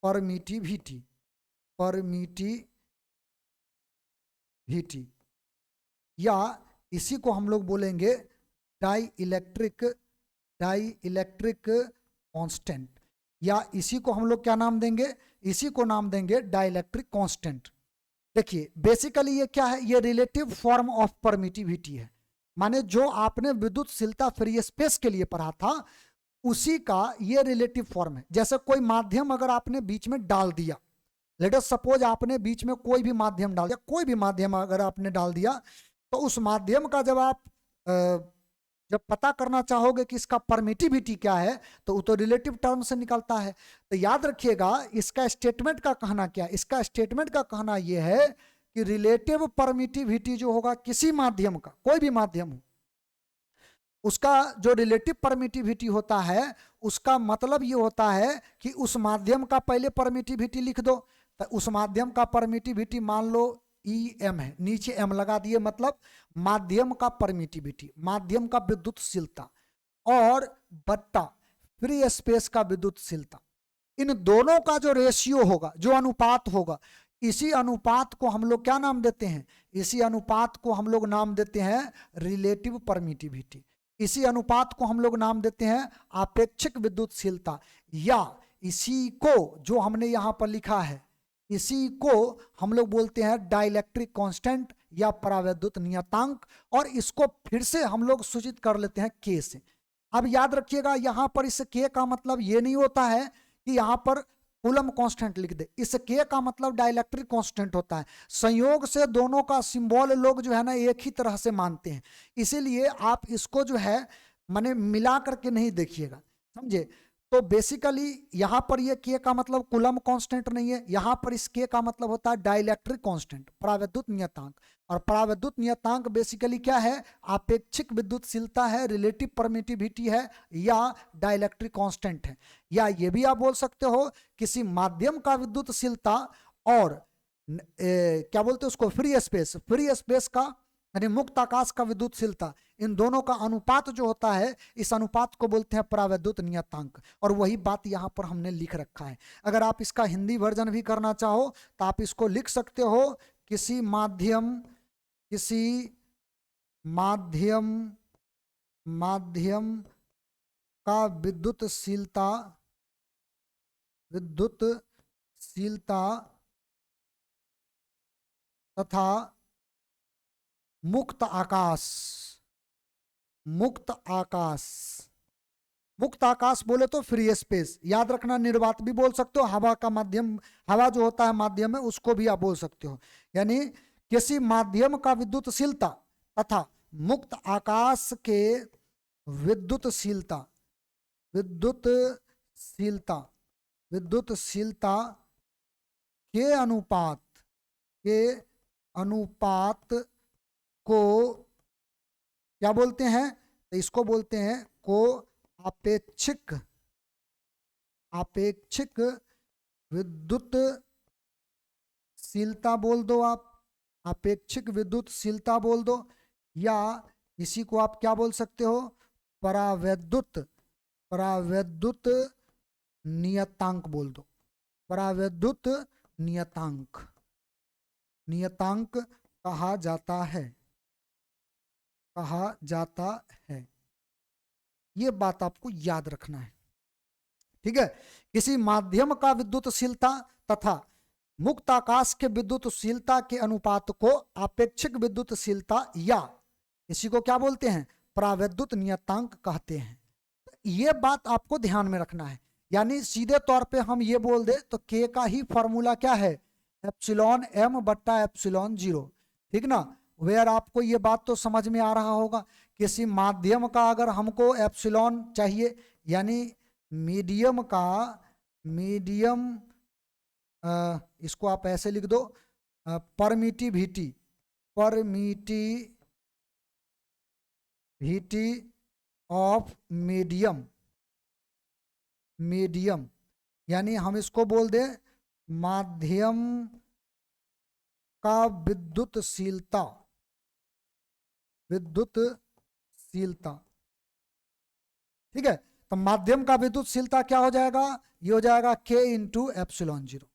permittivity, permittivity, या इसी को हम लोग बोलेंगे डाइलेक्ट्रिक कांस्टेंट, या इसी को हम लोग क्या नाम देंगे, इसी को नाम देंगे डाइलेक्ट्रिक कांस्टेंट। देखिए बेसिकली ये क्या है, ये रिलेटिव फॉर्म ऑफ परमिटिविटी है, माने जो आपने विद्युतशीलता फ्री स्पेस के लिए पढ़ा था उसी का ये रिलेटिव फॉर्म है। जैसे कोई माध्यम अगर आपने बीच में डाल दिया, लेट अस सपोज आपने बीच में कोई भी माध्यम डाल दिया, कोई भी माध्यम अगर आपने डाल दिया, तो उस माध्यम का जब आप जब पता करना चाहोगे कि इसका परमिटिविटी क्या है, तो वो तो रिलेटिव टर्म से निकलता है। तो याद रखिएगा इसका स्टेटमेंट का कहना क्या है, इसका स्टेटमेंट का कहना यह है कि रिलेटिव परमिटिविटी जो होगा किसी माध्यम का, कोई भी माध्यम हो, उसका जो रिलेटिव परमिटिविटी होता है उसका मतलब ये होता है कि उस माध्यम का पहले परमिटिविटी लिख दो। तो उस माध्यम का परमिटिविटी मान लो EM है, नीचे M लगा दिए, मतलब माध्यम का परमिटिविटी, माध्यम का विद्युतशीलता, और बट्टा फ्री स्पेस का विद्युतशीलता, इन दोनों का जो रेशियो होगा, जो अनुपात होगा, इसी अनुपात को हम लोग क्या नाम देते हैं, इसी अनुपात को हम लोग नाम देते हैं रिलेटिव परमिटिविटी, इसी अनुपात को हम लोग नाम देते हैं आपेक्षिक विद्युतशीलता, या इसी को जो हमने यहां पर लिखा है इसी को हम लोग बोलते हैं डाइलेक्ट्रिक कांस्टेंट या परावैद्युत नियतांक, और इसको फिर से हम लोग सूचित कर लेते हैं K से। अब याद रखिएगा यहां पर इस K का मतलब ये नहीं होता है कि यहां पर कूलम कांस्टेंट लिख दे, इस K का मतलब डाइलेक्ट्रिक कांस्टेंट होता है। संयोग से दोनों का सिंबल लोग जो है ना एक ही तरह से मानते हैं, इसीलिए आप इसको जो है माने मिला करके नहीं देखिएगा, समझे। तो बेसिकली यहां पर ये K का मतलब कूलम कांस्टेंट नहीं है, यहां पर इस K का मतलब होता है डाइलेक्ट्रिक कांस्टेंट, परावैद्युत नियतांक। और परावैद्युत नियतांक बेसिकली क्या है, आपेक्षिक विद्युतशीलता है, रिलेटिव परमिटिविटी है, या डाइलेक्ट्रिक कांस्टेंट है, या ये भी आप बोल सकते हो किसी माध्यम का विद्युतशीलता और क्या बोलते हैं उसको फ्री स्पेस, फ्री स्पेस का यानी मुक्त आकाश का विद्युतशीलता, इन दोनों का अनुपात जो होता है इस अनुपात को बोलते हैं परावैद्युत नियतांक। और वही बात यहाँ पर हमने लिख रखा है। अगर आप इसका हिंदी वर्जन भी करना चाहो तो आप इसको लिख सकते हो, किसी माध्यम का विद्युतशीलता तथा मुक्त आकाश। मुक्त आकाश, मुक्त आकाश बोले तो फ्री स्पेस, याद रखना। निर्वात भी बोल सकते हो, हवा का माध्यम, हवा जो होता है माध्यम में, उसको भी आप बोल सकते हो। यानी किसी माध्यम का विद्युतशीलता तथा मुक्त आकाश के विद्युतशीलता, विद्युतशीलता, विद्युतशीलता के अनुपात, के अनुपात को क्या बोलते हैं? तो इसको बोलते हैं को आपेक्षिक, आपेक्षिक विद्युतशीलता बोल दो आप, आपेक्षिक विद्युतशीलता बोल दो, या इसी को आप क्या बोल सकते हो? परावैद्युत, परावैद्युत नियतांक बोल दो। परावैद्युत नियतांक, नियतांक कहा जाता है, कहा जाता है। ये बात आपको याद रखना है, ठीक है। किसी माध्यम का विद्युतशीलता तथा मुक्त आकाश के विद्युतशीलता के अनुपात को आपेक्षिक विद्युतशीलता या इसी को क्या बोलते हैं? परावैद्युत नियतांक कहते हैं। ये बात आपको ध्यान में रखना है। यानी सीधे तौर पे हम ये बोल दे तो के का ही फॉर्मूला क्या है? एप्सिलॉन एम बट्टा एप्सिलॉन जीरो, ठीक ना। वेयर आपको ये बात तो समझ में आ रहा होगा। किसी माध्यम का अगर हमको एप्सिलॉन चाहिए, यानी मीडियम का, मीडियम इसको आप ऐसे लिख दो, permittivity, permittivity of medium, medium, यानी हम इसको बोल दें माध्यम का विद्युतशीलता, विद्युतशीलता, ठीक है। तो माध्यम का विद्युतशीलता क्या हो जाएगा? ये हो जाएगा के इंटू एप्सिलॉन जीरो।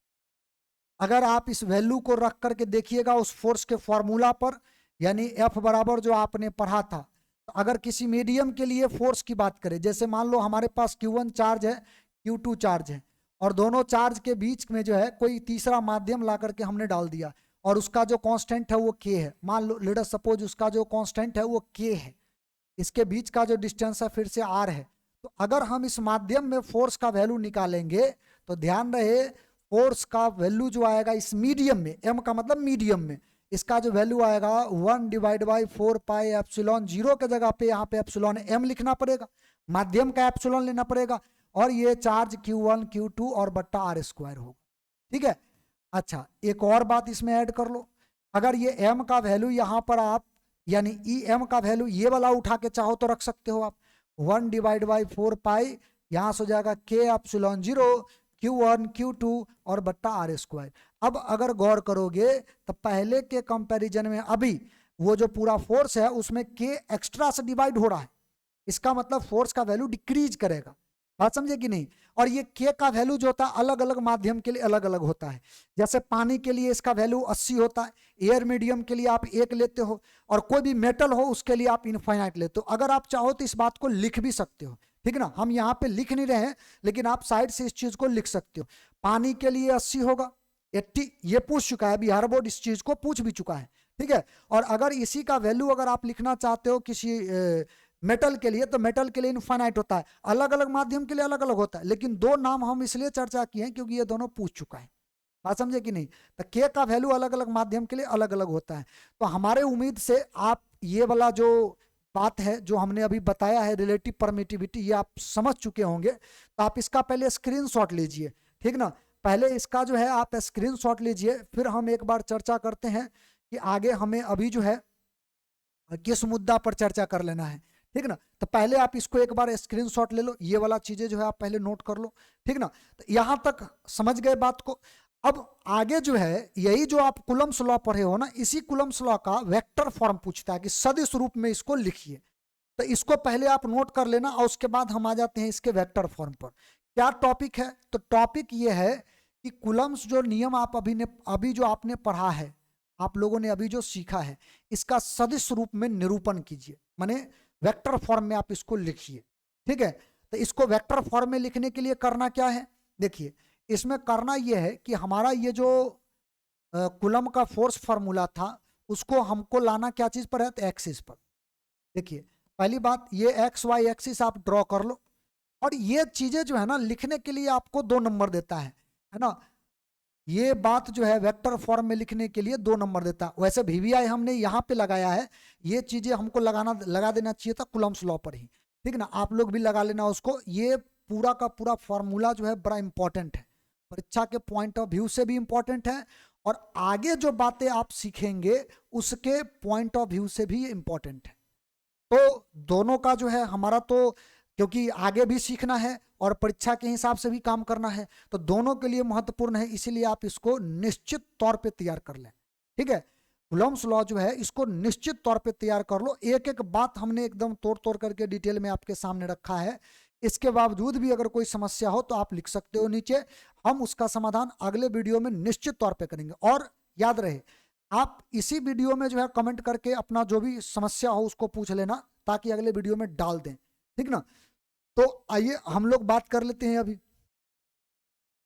अगर आप इस वैल्यू को रख करके देखिएगा उस फोर्स के फॉर्मूला पर, यानी एफ बराबर जो आपने पढ़ा था, तो अगर किसी मीडियम के लिए फोर्स की बात करें, जैसे मान लो हमारे पास Q1 चार्ज है, Q2 चार्ज है, और दोनों चार्ज के बीच में जो है कोई तीसरा माध्यम ला करके हमने डाल दिया, और उसका जो कांस्टेंट है वो के है। मान लो लेट अस सपोज उसका जो कांस्टेंट है वो के है, इसके बीच का जो डिस्टेंस है फिर से आर है। तो अगर हम इस माध्यम में फोर्स का वैल्यू निकालेंगे तो ध्यान रहे फोर्स का वैल्यू जो आएगा इस मीडियम में, एम का मतलब मीडियम में, इसका जो वैल्यू आएगा 1/4 पाई एप्सिलॉन जीरो के जगह पे यहाँ पे एप्सिलॉन एम लिखना पड़ेगा, माध्यम का एप्सिलॉन लेना पड़ेगा, और ये चार्ज Q1 Q2 और बट्टा आर स्क्वायर होगा, ठीक है। अच्छा, एक और बात इसमें ऐड कर लो। अगर ये एम का वैल्यू यहाँ पर आप, यानी ई एम का वैल्यू ये वाला उठा के चाहो तो रख सकते हो आप, 1/4 पाई, यहाँ से हो जाएगा के एप्सिलॉन जीरो Q1 Q2 और बट्टा आर स्क्वायर। अब अगर गौर करोगे तो पहले के कंपैरिजन में अभी वो जो पूरा फोर्स है उसमें के एक्स्ट्रा से डिवाइड हो रहा है, इसका मतलब फोर्स का वैल्यू डिक्रीज करेगा। बात समझे कि नहीं? और ये के का वैल्यू जो होता है अलग अलग माध्यम के लिए अलग अलग होता है। जैसे पानी के लिए इसका वैल्यू 80 होता है, एयर मीडियम के लिए आप 1 लेते हो, और कोई भी मेटल हो उसके लिए आप इनफाइनाइट लेते हो। अगर आप चाहो तो इस बात को लिख भी सकते हो, ठीक ना। हम यहाँ पे लिख नहीं रहे हैं, लेकिन आप साइड से इस चीज को लिख सकते हो। पानी के लिए 80 होगा, 80 ये पूछ चुका है, बिहार बोर्ड इस चीज को पूछ भी चुका है, ठीक है। और अगर इसी का वैल्यू अगर आप लिखना चाहते हो किसी मेटल के लिए, तो मेटल के लिए इनफाइनाइट होता है, अलग अलग माध्यम के लिए अलग अलग होता है, लेकिन दो नाम हम इसलिए चर्चा किए हैं क्योंकि ये दोनों पूछ चुका है। बात समझे कि नहीं? तो के का वैल्यू अलग अलग माध्यम के लिए अलग अलग होता है। तो हमारे उम्मीद से आप ये वाला जो बात है जो हमने अभी बताया है रिलेटिव परमिटिविटी, ये आप समझ चुके होंगे। तो आप इसका पहले स्क्रीनशॉट लीजिए, ठीक ना। पहले इसका जो है आप स्क्रीनशॉट लीजिए, फिर हम एक बार चर्चा करते हैं कि आगे हमें अभी जो है किस मुद्दा पर चर्चा कर लेना है, ठीक ना। तो पहले आप इसको एक बार स्क्रीनशॉट ले लो, ये वाला चीजें जो है आप पहले नोट कर लो, ठीक ना। तो यहां तक समझ गए बात को। अब आगे जो है यही जो आप कूलम्ब्स लॉ पढ़े हो ना, इसी कूलम्ब्स लॉ का वेक्टर फॉर्म पूछता है कि सदिश रूप में इसको लिखिए। तो इसको पहले आप नोट कर लेना, और उसके बाद हम आ जाते हैं इसके वेक्टर फॉर्म पर। क्या टॉपिक है? तो टॉपिक ये है कि कूलम्ब्स जो नियम आप अभी जो आपने पढ़ा है, आप लोगों ने अभी जो सीखा है, इसका सदिश रूप में निरूपण कीजिए, माने वेक्टर फॉर्म में आप इसको लिखिए, ठीक है। तो इसको वेक्टर फॉर्म में लिखने के लिए करना क्या है? देखिए, इसमें करना यह है कि हमारा ये जो कूलम का फोर्स फार्मूला था, उसको हमको लाना क्या चीज पर है, तो एक्सिस पर। देखिए पहली बात, ये एक्स वाई एक्सिस आप ड्रॉ कर लो, और ये चीजें जो है ना लिखने के लिए आपको 2 नंबर देता है ना। ये बात जो है वेक्टर फॉर्म में लिखने के लिए 2 नंबर देता है। वैसे वीवीआई हमने यहाँ पे लगाया है, ये चीजें हमको लगा देना चाहिए था कूलम्स लॉ पर ही, ठीक ना। आप लोग भी लगा लेना उसको। ये पूरा का पूरा फॉर्मूला जो है बड़ा इंपॉर्टेंट है, परीक्षा के पॉइंट ऑफ व्यू से भी इंपॉर्टेंट है, और आगे जो बातें आप सीखेंगे उसके पॉइंट ऑफ व्यू से भी इंपॉर्टेंट है। तो दोनों का जो है हमारा, तो क्योंकि आगे भी सीखना है और परीक्षा के हिसाब से भी काम करना है, तो दोनों के लिए महत्वपूर्ण है, इसीलिए आप इसको निश्चित तौर पे तैयार कर लें, ठीक है। कूलम्स लॉ जो है इसको निश्चित तौर पे तैयार कर लो। एक एक बात हमने एकदम तोड़ तोड़ करके डिटेल में आपके सामने रखा है। इसके बावजूद भी अगर कोई समस्या हो तो आप लिख सकते हो नीचे, हम उसका समाधान अगले वीडियो में निश्चित तौर पर करेंगे। और याद रहे, आप इसी वीडियो में जो है कमेंट करके अपना जो भी समस्या हो उसको पूछ लेना, ताकि अगले वीडियो में डाल दें, ठीक ना। तो आइए हम लोग बात कर लेते हैं।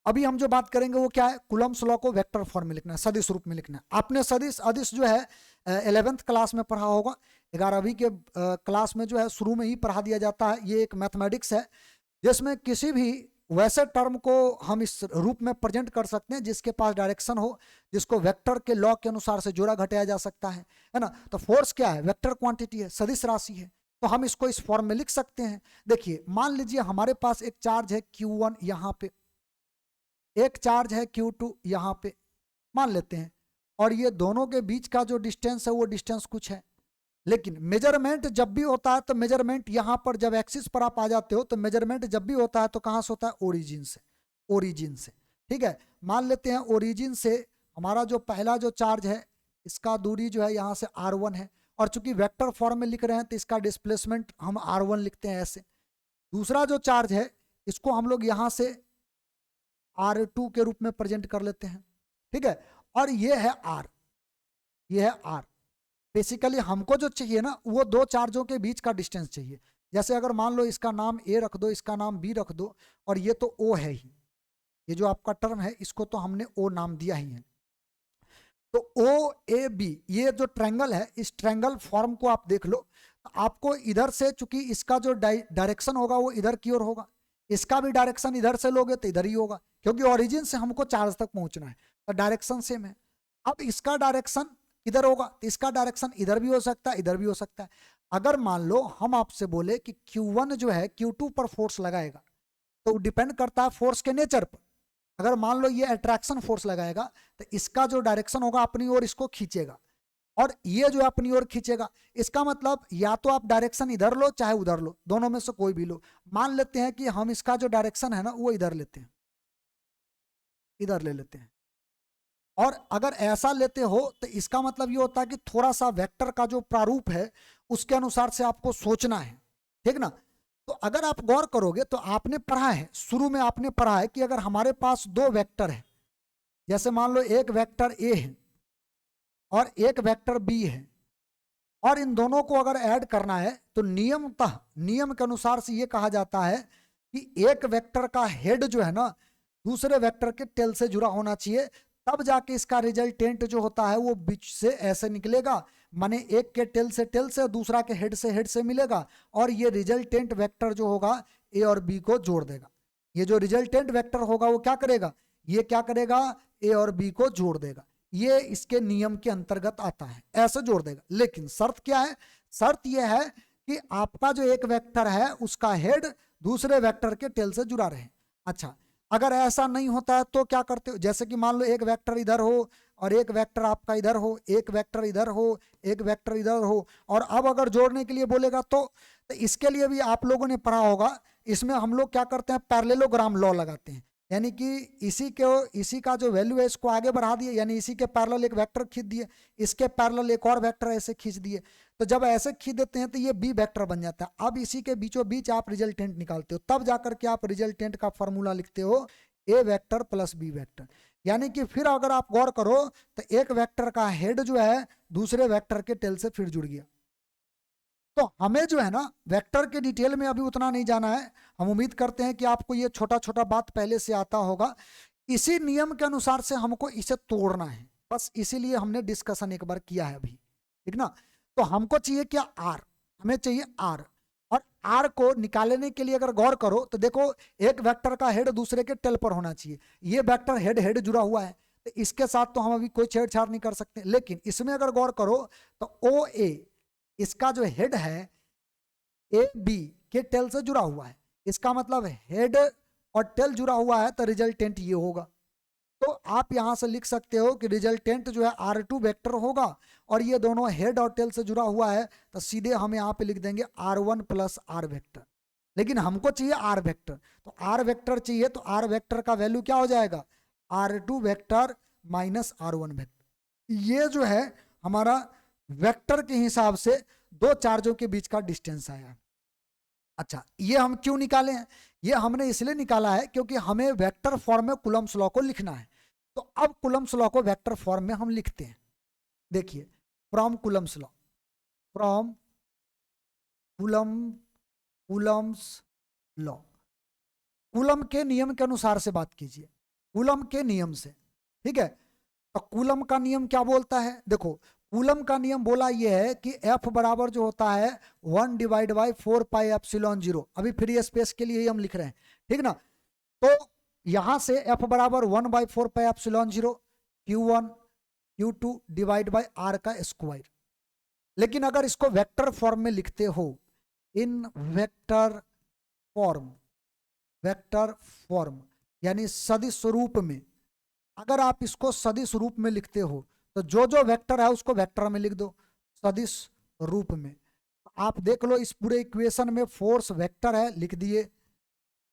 अभी हम जो बात करेंगे वो क्या है, कूलम्स लॉ को वेक्टर फॉर्म में लिखना है, सदिश रूप में लिखना है। आपने सदिश अदिश जो है 11th क्लास में पढ़ा होगा, 11वीं के क्लास में जो है शुरू में ही पढ़ा दिया जाता है। ये एक मैथमेटिक्स है जिसमें किसी भी वैसे टर्म को हम इस रूप में प्रेजेंट कर सकते हैं जिसके पास डायरेक्शन हो, जिसको वेक्टर के लॉ के अनुसार से जोड़ा घटाया जा सकता है ना। तो फोर्स क्या है, वेक्टर क्वांटिटी है, सदिश राशि है, तो हम इसको इस फॉर्म में लिख सकते हैं। देखिए मान लीजिए हमारे पास एक चार्ज है Q1 यहाँ पे, एक चार्ज है Q2 यहाँ पे मान लेते हैं, और ये दोनों के बीच का जो डिस्टेंस है वो डिस्टेंस कुछ है। लेकिन मेजरमेंट जब भी होता है तो मेजरमेंट यहाँ पर जब एक्सिस पर आप आ जाते हो तो मेजरमेंट जब भी होता है तो कहाँ से होता है, ओरिजिन से, ओरिजिन से, ठीक है। मान लेते हैं ओरिजिन से हमारा जो पहला जो चार्ज है इसका दूरी जो है यहाँ से R1 है, और चूंकि वेक्टर फॉर्म में लिख रहे हैं तो इसका डिस्प्लेसमेंट हम R1 लिखते हैं ऐसे। दूसरा जो चार्ज है इसको हम लोग यहाँ से R2 के रूप में प्रेजेंट कर लेते हैं, ठीक है। और ये है R, ये है R। बेसिकली हमको जो चाहिए ना वो 2 चार्जों के बीच का डिस्टेंस चाहिए। जैसे अगर मान लो इसका नाम A रख दो, इसका नाम B रख दो, और ये तो O है ही, ये जो आपका टर्म है इसको तो हमने O नाम दिया ही है। तो OAB ये जो ट्रायंगल है, इस ट्रायंगल फॉर्म को आप देख लो, आपको इधर से चूंकि इसका जो डायरेक्शन होगा वो इधर की ओर होगा, इसका भी डायरेक्शन इधर से लोगे तो इधर ही होगा, क्योंकि ओरिजिन से हमको चार्ज तक पहुंचना है, तो डायरेक्शन सेम है। अब इसका डायरेक्शन इधर होगा तो इसका डायरेक्शन इधर भी हो सकता है, इधर भी हो सकता है। अगर मान लो हम आपसे बोले कि Q1 जो है Q2 पर फोर्स लगाएगा, तो डिपेंड करता है फोर्स के नेचर पर। अगर मान लो ये अट्रैक्शन फोर्स लगाएगा तो इसका जो डायरेक्शन होगा अपनी ओर इसको खींचेगा, और ये जो अपनी ओर खींचेगा, इसका मतलब या तो आप डायरेक्शन इधर लो चाहे उधर लो, दोनों में से कोई भी लो। मान लेते हैं कि हम इसका जो डायरेक्शन है ना वो इधर लेते हैं, इधर ले लेते हैं। और अगर ऐसा लेते हो तो इसका मतलब ये होता है कि थोड़ा सा वेक्टर का जो प्रारूप है उसके अनुसार से आपको सोचना है, ठीक ना। तो अगर आप गौर करोगे तो आपने पढ़ा है, शुरू में आपने पढ़ा है कि अगर हमारे पास 2 वेक्टर है, जैसे मान लो एक वेक्टर A है और एक वेक्टर B है, और इन दोनों को अगर ऐड करना है तो नियमतः नियम के अनुसार से ये कहा जाता है कि एक वेक्टर का हेड जो है ना दूसरे वेक्टर के टेल से जुड़ा होना चाहिए, तब जाके इसका रिजल्टेंट जो होता है वो बीच से ऐसे निकलेगा, माने एक के टेल से दूसरा के हेड से मिलेगा, और ये रिजल्टेंट वेक्टर जो होगा ए और बी को जोड़ देगा। ये जो रिजल्टेंट वेक्टर होगा वो क्या करेगा, ये क्या करेगा, ए और बी को जोड़ देगा। ये इसके नियम के अंतर्गत आता है, ऐसे जोड़ देगा। लेकिन शर्त क्या है, शर्त यह है कि आपका जो एक वेक्टर है उसका हेड दूसरे वेक्टर के टेल से जुड़ा रहे। अच्छा, अगर ऐसा नहीं होता है तो क्या करते हो, जैसे कि मान लो एक वेक्टर इधर हो और एक वेक्टर आपका इधर हो, एक वेक्टर इधर हो, एक वेक्टर इधर हो, और अब अगर जोड़ने के लिए बोलेगा तो इसके लिए भी आप लोगों ने पढ़ा होगा, इसमें हम लोग क्या करते हैं, पैरेललोग्राम लॉ लगाते हैं। यानी कि इसी का जो वैल्यू है इसको आगे बढ़ा दिए, यानी इसी के पैरेलल एक वेक्टर खींच दिए, इसके पैरेलल एक और वेक्टर ऐसे खींच दिए, तो जब ऐसे खींच देते हैं तो ये बी वेक्टर बन जाता है। अब इसी के बीचों बीच आप रिजल्टेंट निकालते हो, तब जाकर के आप रिजल्टेंट का फॉर्मूला लिखते हो ए वेक्टर प्लस बी वेक्टर। यानी कि फिर अगर आप गौर करो तो एक वेक्टर का हेड जो है दूसरे वेक्टर के टेल से फिर जुड़ गया। तो हमें जो है ना वेक्टर के डिटेल में अभी उतना नहीं जाना है, हम उम्मीद करते हैं कि आपको ये छोटा छोटा बात पहले से आता होगा। इसी नियम के अनुसार से हमको इसे तोड़ना है, बस इसीलिए हमने डिस्कशन एक बार किया है अभी, ठीक ना। तो हमको चाहिए क्या, आर, हमें चाहिए आर। और आर को निकालने के लिए अगर गौर करो तो देखो, एक वेक्टर का हेड दूसरे के टेल पर होना चाहिए। ये वेक्टर हेड हेड जुड़ा हुआ है, तो इसके साथ तो हम अभी कोई छेड़छाड़ नहीं कर सकते। लेकिन इसमें अगर गौर करो तो ओ ए, इसका जो हेड है ए बी के टेल से जुड़ा हुआ है। इसका मतलब हेड और टेल जुड़ा हुआ है, तो रिजल्टेंट ये होगा। तो आप यहां से लिख सकते हो कि रिजल्टेंट जो है R2 वेक्टर होगा, और ये दोनों हेड और टेल से जुड़ा हुआ है, तो सीधे हम यहाँ पे लिख देंगे R1 प्लस आर वेक्टर। लेकिन हमको चाहिए आर वेक्टर, तो आर वेक्टर चाहिए, तो आर वेक्टर का वैल्यू क्या हो जाएगा, R2 vector minus R1 vector. ये जो है हमारा वेक्टर के हिसाब से दो चार्जों के बीच का डिस्टेंस आया। अच्छा, ये हम क्यों निकाले हैं, ये हमने इसलिए निकाला है क्योंकि हमें वेक्टर फॉर्म में कूलम्ब्स लॉ को लिखना है। तो अब कूलम्ब्स लॉ को वेक्टर फॉर्म में हम लिखते हैं। देखिए, from Coulomb's law, from Coulomb's law, coulomb के नियम के अनुसार से बात कीजिए, कूलम के नियम से, ठीक है। तो कूलम का नियम क्या बोलता है, देखो कूलम का नियम बोला ये है कि F बराबर जो होता है 1 डिवाइड बाई 4 पाई एप्सिलॉन 0। अभी फ्री स्पेस के लिए ही हम लिख रहे हैं, ठीक ना। तो यहां से F बराबर 1 by 4 pi epsilon 0 Q1 Q2 divide by R का स्क्वायर। लेकिन अगर इसको वेक्टर फॉर्म में लिखते हो, इन वेक्टर फॉर्म, वेक्टर फॉर्म यानी सदिश रूप में, अगर आप इसको सदिश रूप में लिखते हो तो जो जो वेक्टर है उसको वेक्टर में लिख दो सदिश रूप में। आप देख लो इस पूरे इक्वेशन में फोर्स वेक्टर है, लिख दिए।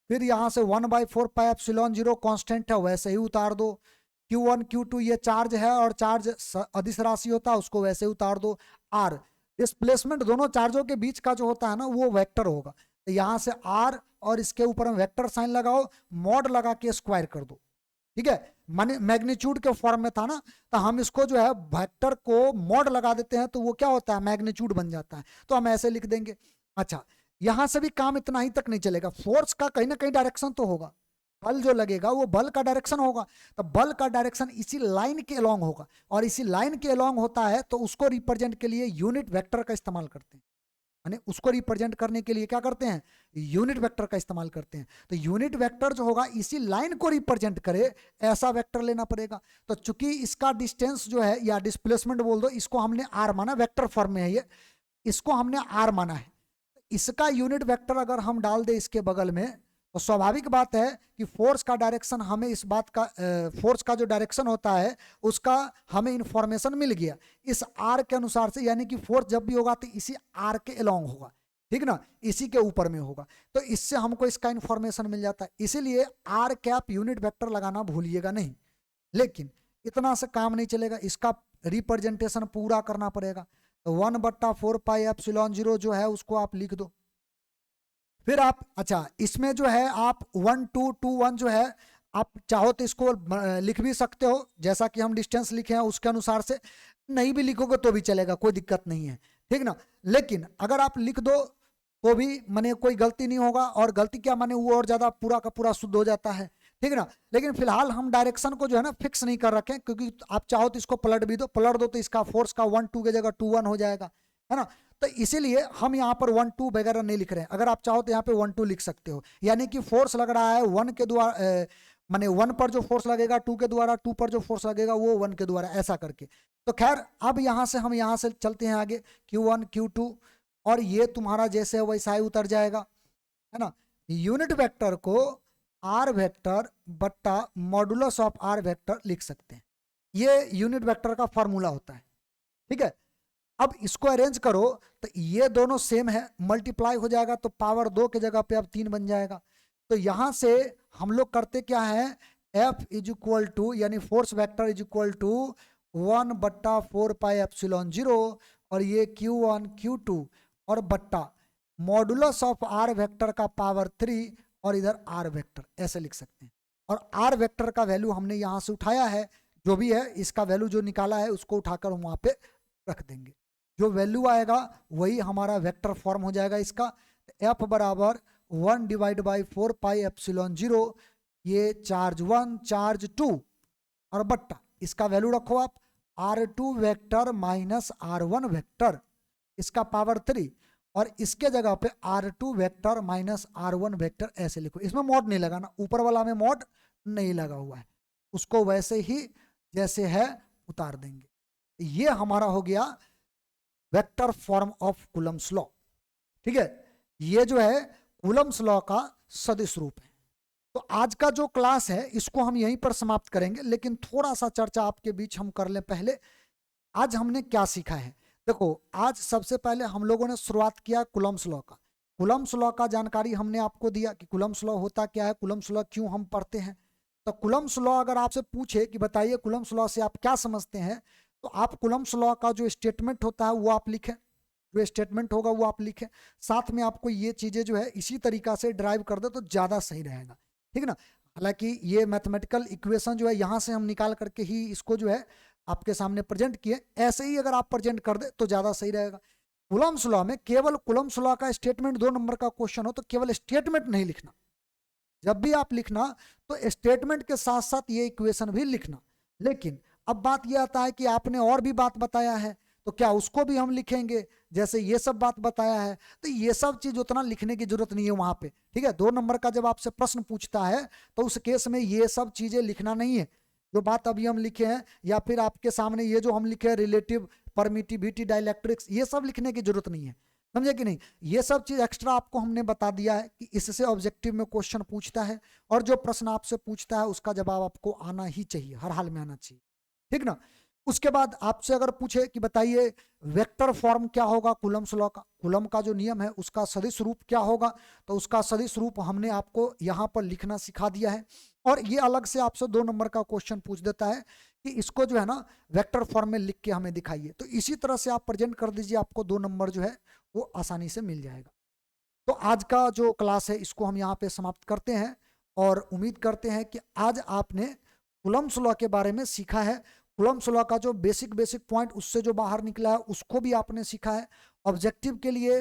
फिर यहां से 1 बाई 4 पाई एप्सिलॉन 0 कांस्टेंट है, वैसे ही उतार दो। Q1 Q2 ये चार्ज है और चार्ज अदिश राशि होता है, उसको वैसे ही उतार दो। R डिस्प्लेसमेंट दोनों चार्जों के बीच का जो होता है ना, वो वेक्टर होगा। तो यहां से R और इसके ऊपर में वेक्टर साइन लगाओ, मॉड लगा के स्क्वायर कर दो, ठीक है। माने मैग्नीट्यूड के फॉर्म में था ना, तो हम इसको जो है वेक्टर को मॉड लगा देते हैं, तो वो क्या होता है, मैग्नीट्यूड बन जाता है। तो हम ऐसे लिख देंगे। अच्छा, यहां से भी काम इतना ही तक नहीं चलेगा, फोर्स का कहीं ना कहीं डायरेक्शन तो होगा, बल जो लगेगा वो बल का डायरेक्शन होगा। तो बल का डायरेक्शन इसी लाइन के अलोंग होगा, और इसी लाइन के अलोंग होता है तो उसको रिप्रेजेंट के लिए यूनिट वेक्टर का इस्तेमाल करते हैं। यानी उसको रिप्रेजेंट करने के लिए क्या करते हैं, यूनिट वेक्टर का इस्तेमाल करते हैं। तो यूनिट वेक्टर जो होगा इसी लाइन को रिप्रेजेंट करे, ऐसा वेक्टर लेना पड़ेगा। तो चूंकि इसका डिस्टेंस जो है, या डिस्प्लेसमेंट बोल दो, इसको हमने आर माना, वेक्टर फॉर्म में है ये, इसको हमने आर माना है। इसका यूनिट वेक्टर अगर हम डाल दे इसके बगल में, तो स्वाभाविक बात है कि फोर्स का डायरेक्शन हमें इस बात का, फोर्स का जो डायरेक्शन होता है उसका हमें इंफॉर्मेशन मिल गया इस आर के अनुसार से। यानी कि फोर्स जब भी होगा तो इसी आर के अलोंग होगा, ठीक ना, इसी के ऊपर में होगा। तो इससे हमको इसका इंफॉर्मेशन मिल जाता है। इसीलिए आर कैप यूनिट वेक्टर लगाना भूलिएगा नहीं। लेकिन इतना से काम नहीं चलेगा, इसका रिप्रेजेंटेशन पूरा करना पड़ेगा। तो 1/4 पाई एप्सिलॉन 0 जो है उसको आप लिख दो। फिर आप, अच्छा इसमें जो है आप 1 2 2 1 जो है, आप चाहो तो इसको लिख भी सकते हो जैसा कि हम डिस्टेंस लिखे हैं उसके अनुसार से, नहीं भी लिखोगे तो भी चलेगा, कोई दिक्कत नहीं है, ठीक ना। लेकिन अगर आप लिख दो तो भी माने कोई गलती नहीं होगा, और गलती क्या माने वो और ज्यादा पूरा का पूरा शुद्ध हो जाता है, ठीक ना। लेकिन फिलहाल हम डायरेक्शन को जो है ना फिक्स नहीं कर रखे, क्योंकि आप चाहो तो इसको पलट भी दो, पलट दो तो इसका फोर्स का 1 2 की जगह 2 1 हो जाएगा, है ना। तो इसीलिए हम यहाँ पर 1 2 वगैरह नहीं लिख रहे हैं। अगर आप चाहो तो यहाँ पे 1 2 लिख सकते हो, यानी कि फोर्स लग रहा है 1 के द्वारा, माने 1 पर जो फोर्स लगेगा 2 के द्वारा, 2 पर जो फोर्स लगेगा वो 1 के द्वारा, ऐसा करके। तो खैर अब यहाँ से हम यहाँ से चलते हैं आगे, Q1 Q2, और ये तुम्हारा जैसे वैसा ही उतर जाएगा, है ना। यूनिट वेक्टर को आर वेक्टर बट्टा मॉडुलस ऑफ आर वेक्टर लिख सकते हैं। ये यूनिट वेक्टर का फॉर्मूला होता है, ठीक है। अब इसको अरेंज करो तो ये दोनों सेम है, मल्टीप्लाई हो जाएगा तो पावर 2 की जगह पे अब 3 बन जाएगा। तो यहां से हम लोग करते क्या है, F इज इक्वल टू, यानी force vector is equal to 1/4 pi epsilon 0, और ये Q1 Q2 और बट्टा मॉडुलस ऑफ आर वेक्टर का पावर 3, और इधर आर वेक्टर, ऐसे लिख सकते हैं। और आर वेक्टर का वैल्यू हमने यहां से उठाया है, जो भी है इसका वैल्यू जो निकाला है उसको उठाकर हम वहां पे रख देंगे। जो वैल्यू आएगा वही हमारा वेक्टर फॉर्म हो जाएगा इसका। F बराबर 1 डिवाइड बाई 4 पाई एप्सिलॉन 0, ये चार्ज 1 चार्ज 2 और बट्टा इसका वैल्यू रखो आप R2 vector minus R1 vector, इसका पावर 3, और इसके जगह पे R2 vector minus R1 vector ऐसे लिखो। इसमें मॉड नहीं लगाना, ऊपर वाला में मॉड नहीं लगा हुआ है, उसको वैसे ही जैसे है उतार देंगे। ये हमारा हो गया vector form of Coulomb's law. ठीक है, ये जो है कूलम्स लॉ का सदिश रूप है। तो आज का जो क्लास है इसको हम यहीं पर समाप्त करेंगे, लेकिन थोड़ा सा चर्चा आपके बीच हम कर लें पहले। आज हमने क्या सीखा है? देखो, आज सबसे पहले हम लोगों ने शुरुआत किया कूलम्स लॉ का। कूलम्स लॉ का जानकारी हमने आपको दिया कि कूलम्स लॉ होता क्या है, कूलम्स लॉ क्यों हम पढ़ते हैं। तो कूलम्स लॉ अगर आपसे पूछे कि बताइए कूलम्स लॉ से आप क्या समझते हैं, तो आप कूलम्स लॉ का जो स्टेटमेंट होता है वो आप लिखें, जो स्टेटमेंट होगा वो आप लिखें, साथ में आपको ये चीजें जो है इसी तरीका से ड्राइव कर दे तो ज्यादा सही रहेगा। ठीक है ना? हालांकि ये मैथमेटिकल इक्वेशन जो है यहाँ से हम निकाल करके ही इसको जो है आपके सामने प्रेजेंट किए, ऐसे ही अगर आप प्रेजेंट कर दे तो ज्यादा सही रहेगा। कूलम्स लॉ में केवल कूलम्स लॉ का स्टेटमेंट 2 नंबर का क्वेश्चन हो तो केवल स्टेटमेंट नहीं लिखना, जब भी आप लिखना तो स्टेटमेंट के साथ साथ ये इक्वेशन भी लिखना। लेकिन अब बात यह आता है कि आपने और भी बात बताया है, तो क्या उसको भी हम लिखेंगे? जैसे ये सब बात बताया है, तो ये सब चीज उतना लिखने की जरूरत नहीं है वहां पे। ठीक है, 2 नंबर का जब आपसे प्रश्न पूछता है तो उस केस में ये सब चीजें लिखना नहीं है, जो बात अभी हम लिखे हैं, या फिर आपके सामने ये जो हम लिखे हैं रिलेटिव परमिटिविटी डाइलेक्ट्रिक्स, ये सब लिखने की जरूरत नहीं है। समझे कि नहीं? ये सब चीज एक्स्ट्रा आपको हमने बता दिया है कि इससे ऑब्जेक्टिव में क्वेश्चन पूछता है, और जो प्रश्न आपसे पूछता है उसका जवाब आपको आना ही चाहिए, हर हाल में आना चाहिए। ठीक ना? उसके बाद आपसे अगर पूछे कि बताइए वेक्टर फॉर्म क्या होगा कूलम्स लॉ का, कूलम का जो नियम है उसका सदिश रूप क्या होगा, तो उसका सदिश रूप हमने आपको यहाँ पर लिखना सिखा दिया है। और ये अलग से आपसे 2 नंबर का क्वेश्चन पूछ देता है कि इसको जो है ना वेक्टर फॉर्म में लिख के हमें दिखाइए, तो इसी तरह से आप प्रेजेंट कर दीजिए, आपको 2 नंबर जो है वो आसानी से मिल जाएगा। तो आज का जो क्लास है इसको हम यहाँ पे समाप्त करते हैं, और उम्मीद करते हैं कि आज आपने कूलम्स लॉ के बारे में सीखा है। कूलम्स लॉ का जो बेसिक पॉइंट उससे जो बाहर निकला है उसको भी आपने सीखा है। ऑब्जेक्टिव के लिए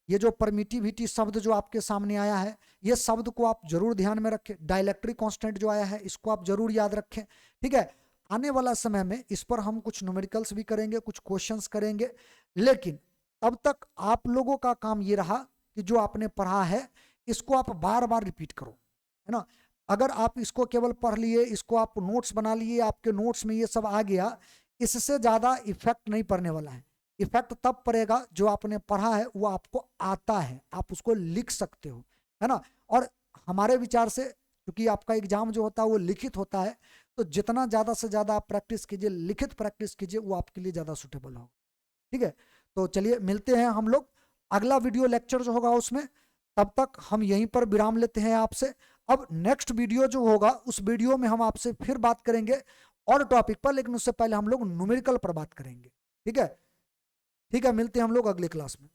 ये जो परमिटिविटी शब्द जो आपके सामने आया है, ये शब्द को आप जरूर ध्यान में रखें। डाइलेक्ट्रिक कांस्टेंट जो आया है इसको आप जरूर याद रखें। ठीक है, आने वाला समय में इस पर हम कुछ न्यूमेरिकल्स भी करेंगे, कुछ क्वेश्चंस करेंगे, लेकिन तब तक आप लोगों का काम ये रहा कि जो आपने पढ़ा है इसको आप बार बार रिपीट करो, है ना? अगर आप इसको केवल पढ़ लिए, इसको आप नोट्स बना लिए, आपके नोट्स में ये सब आ गया, इससे ज्यादा इफेक्ट नहीं पड़ने वाला है। इफेक्ट तब पड़ेगा जो आपने पढ़ा है वो आपको आता है, आप उसको लिख सकते हो, है ना? और हमारे विचार से क्योंकि आपका एग्जाम जो होता है वो लिखित होता है, तो जितना ज्यादा से ज्यादा आप प्रैक्टिस कीजिए, लिखित प्रैक्टिस कीजिए, वो आपके लिए ज्यादा सुटेबल होगा। ठीक है, तो चलिए मिलते हैं हम लोग अगला वीडियो लेक्चर जो होगा उसमें। तब तक हम यहीं पर विराम लेते हैं आपसे। अब नेक्स्ट वीडियो जो होगा उस वीडियो में हम आपसे फिर बात करेंगे और टॉपिक पर, लेकिन उससे पहले हम लोग न्यूमेरिकल पर बात करेंगे। ठीक है, ठीक है, मिलते हैं हम लोग अगले क्लास में।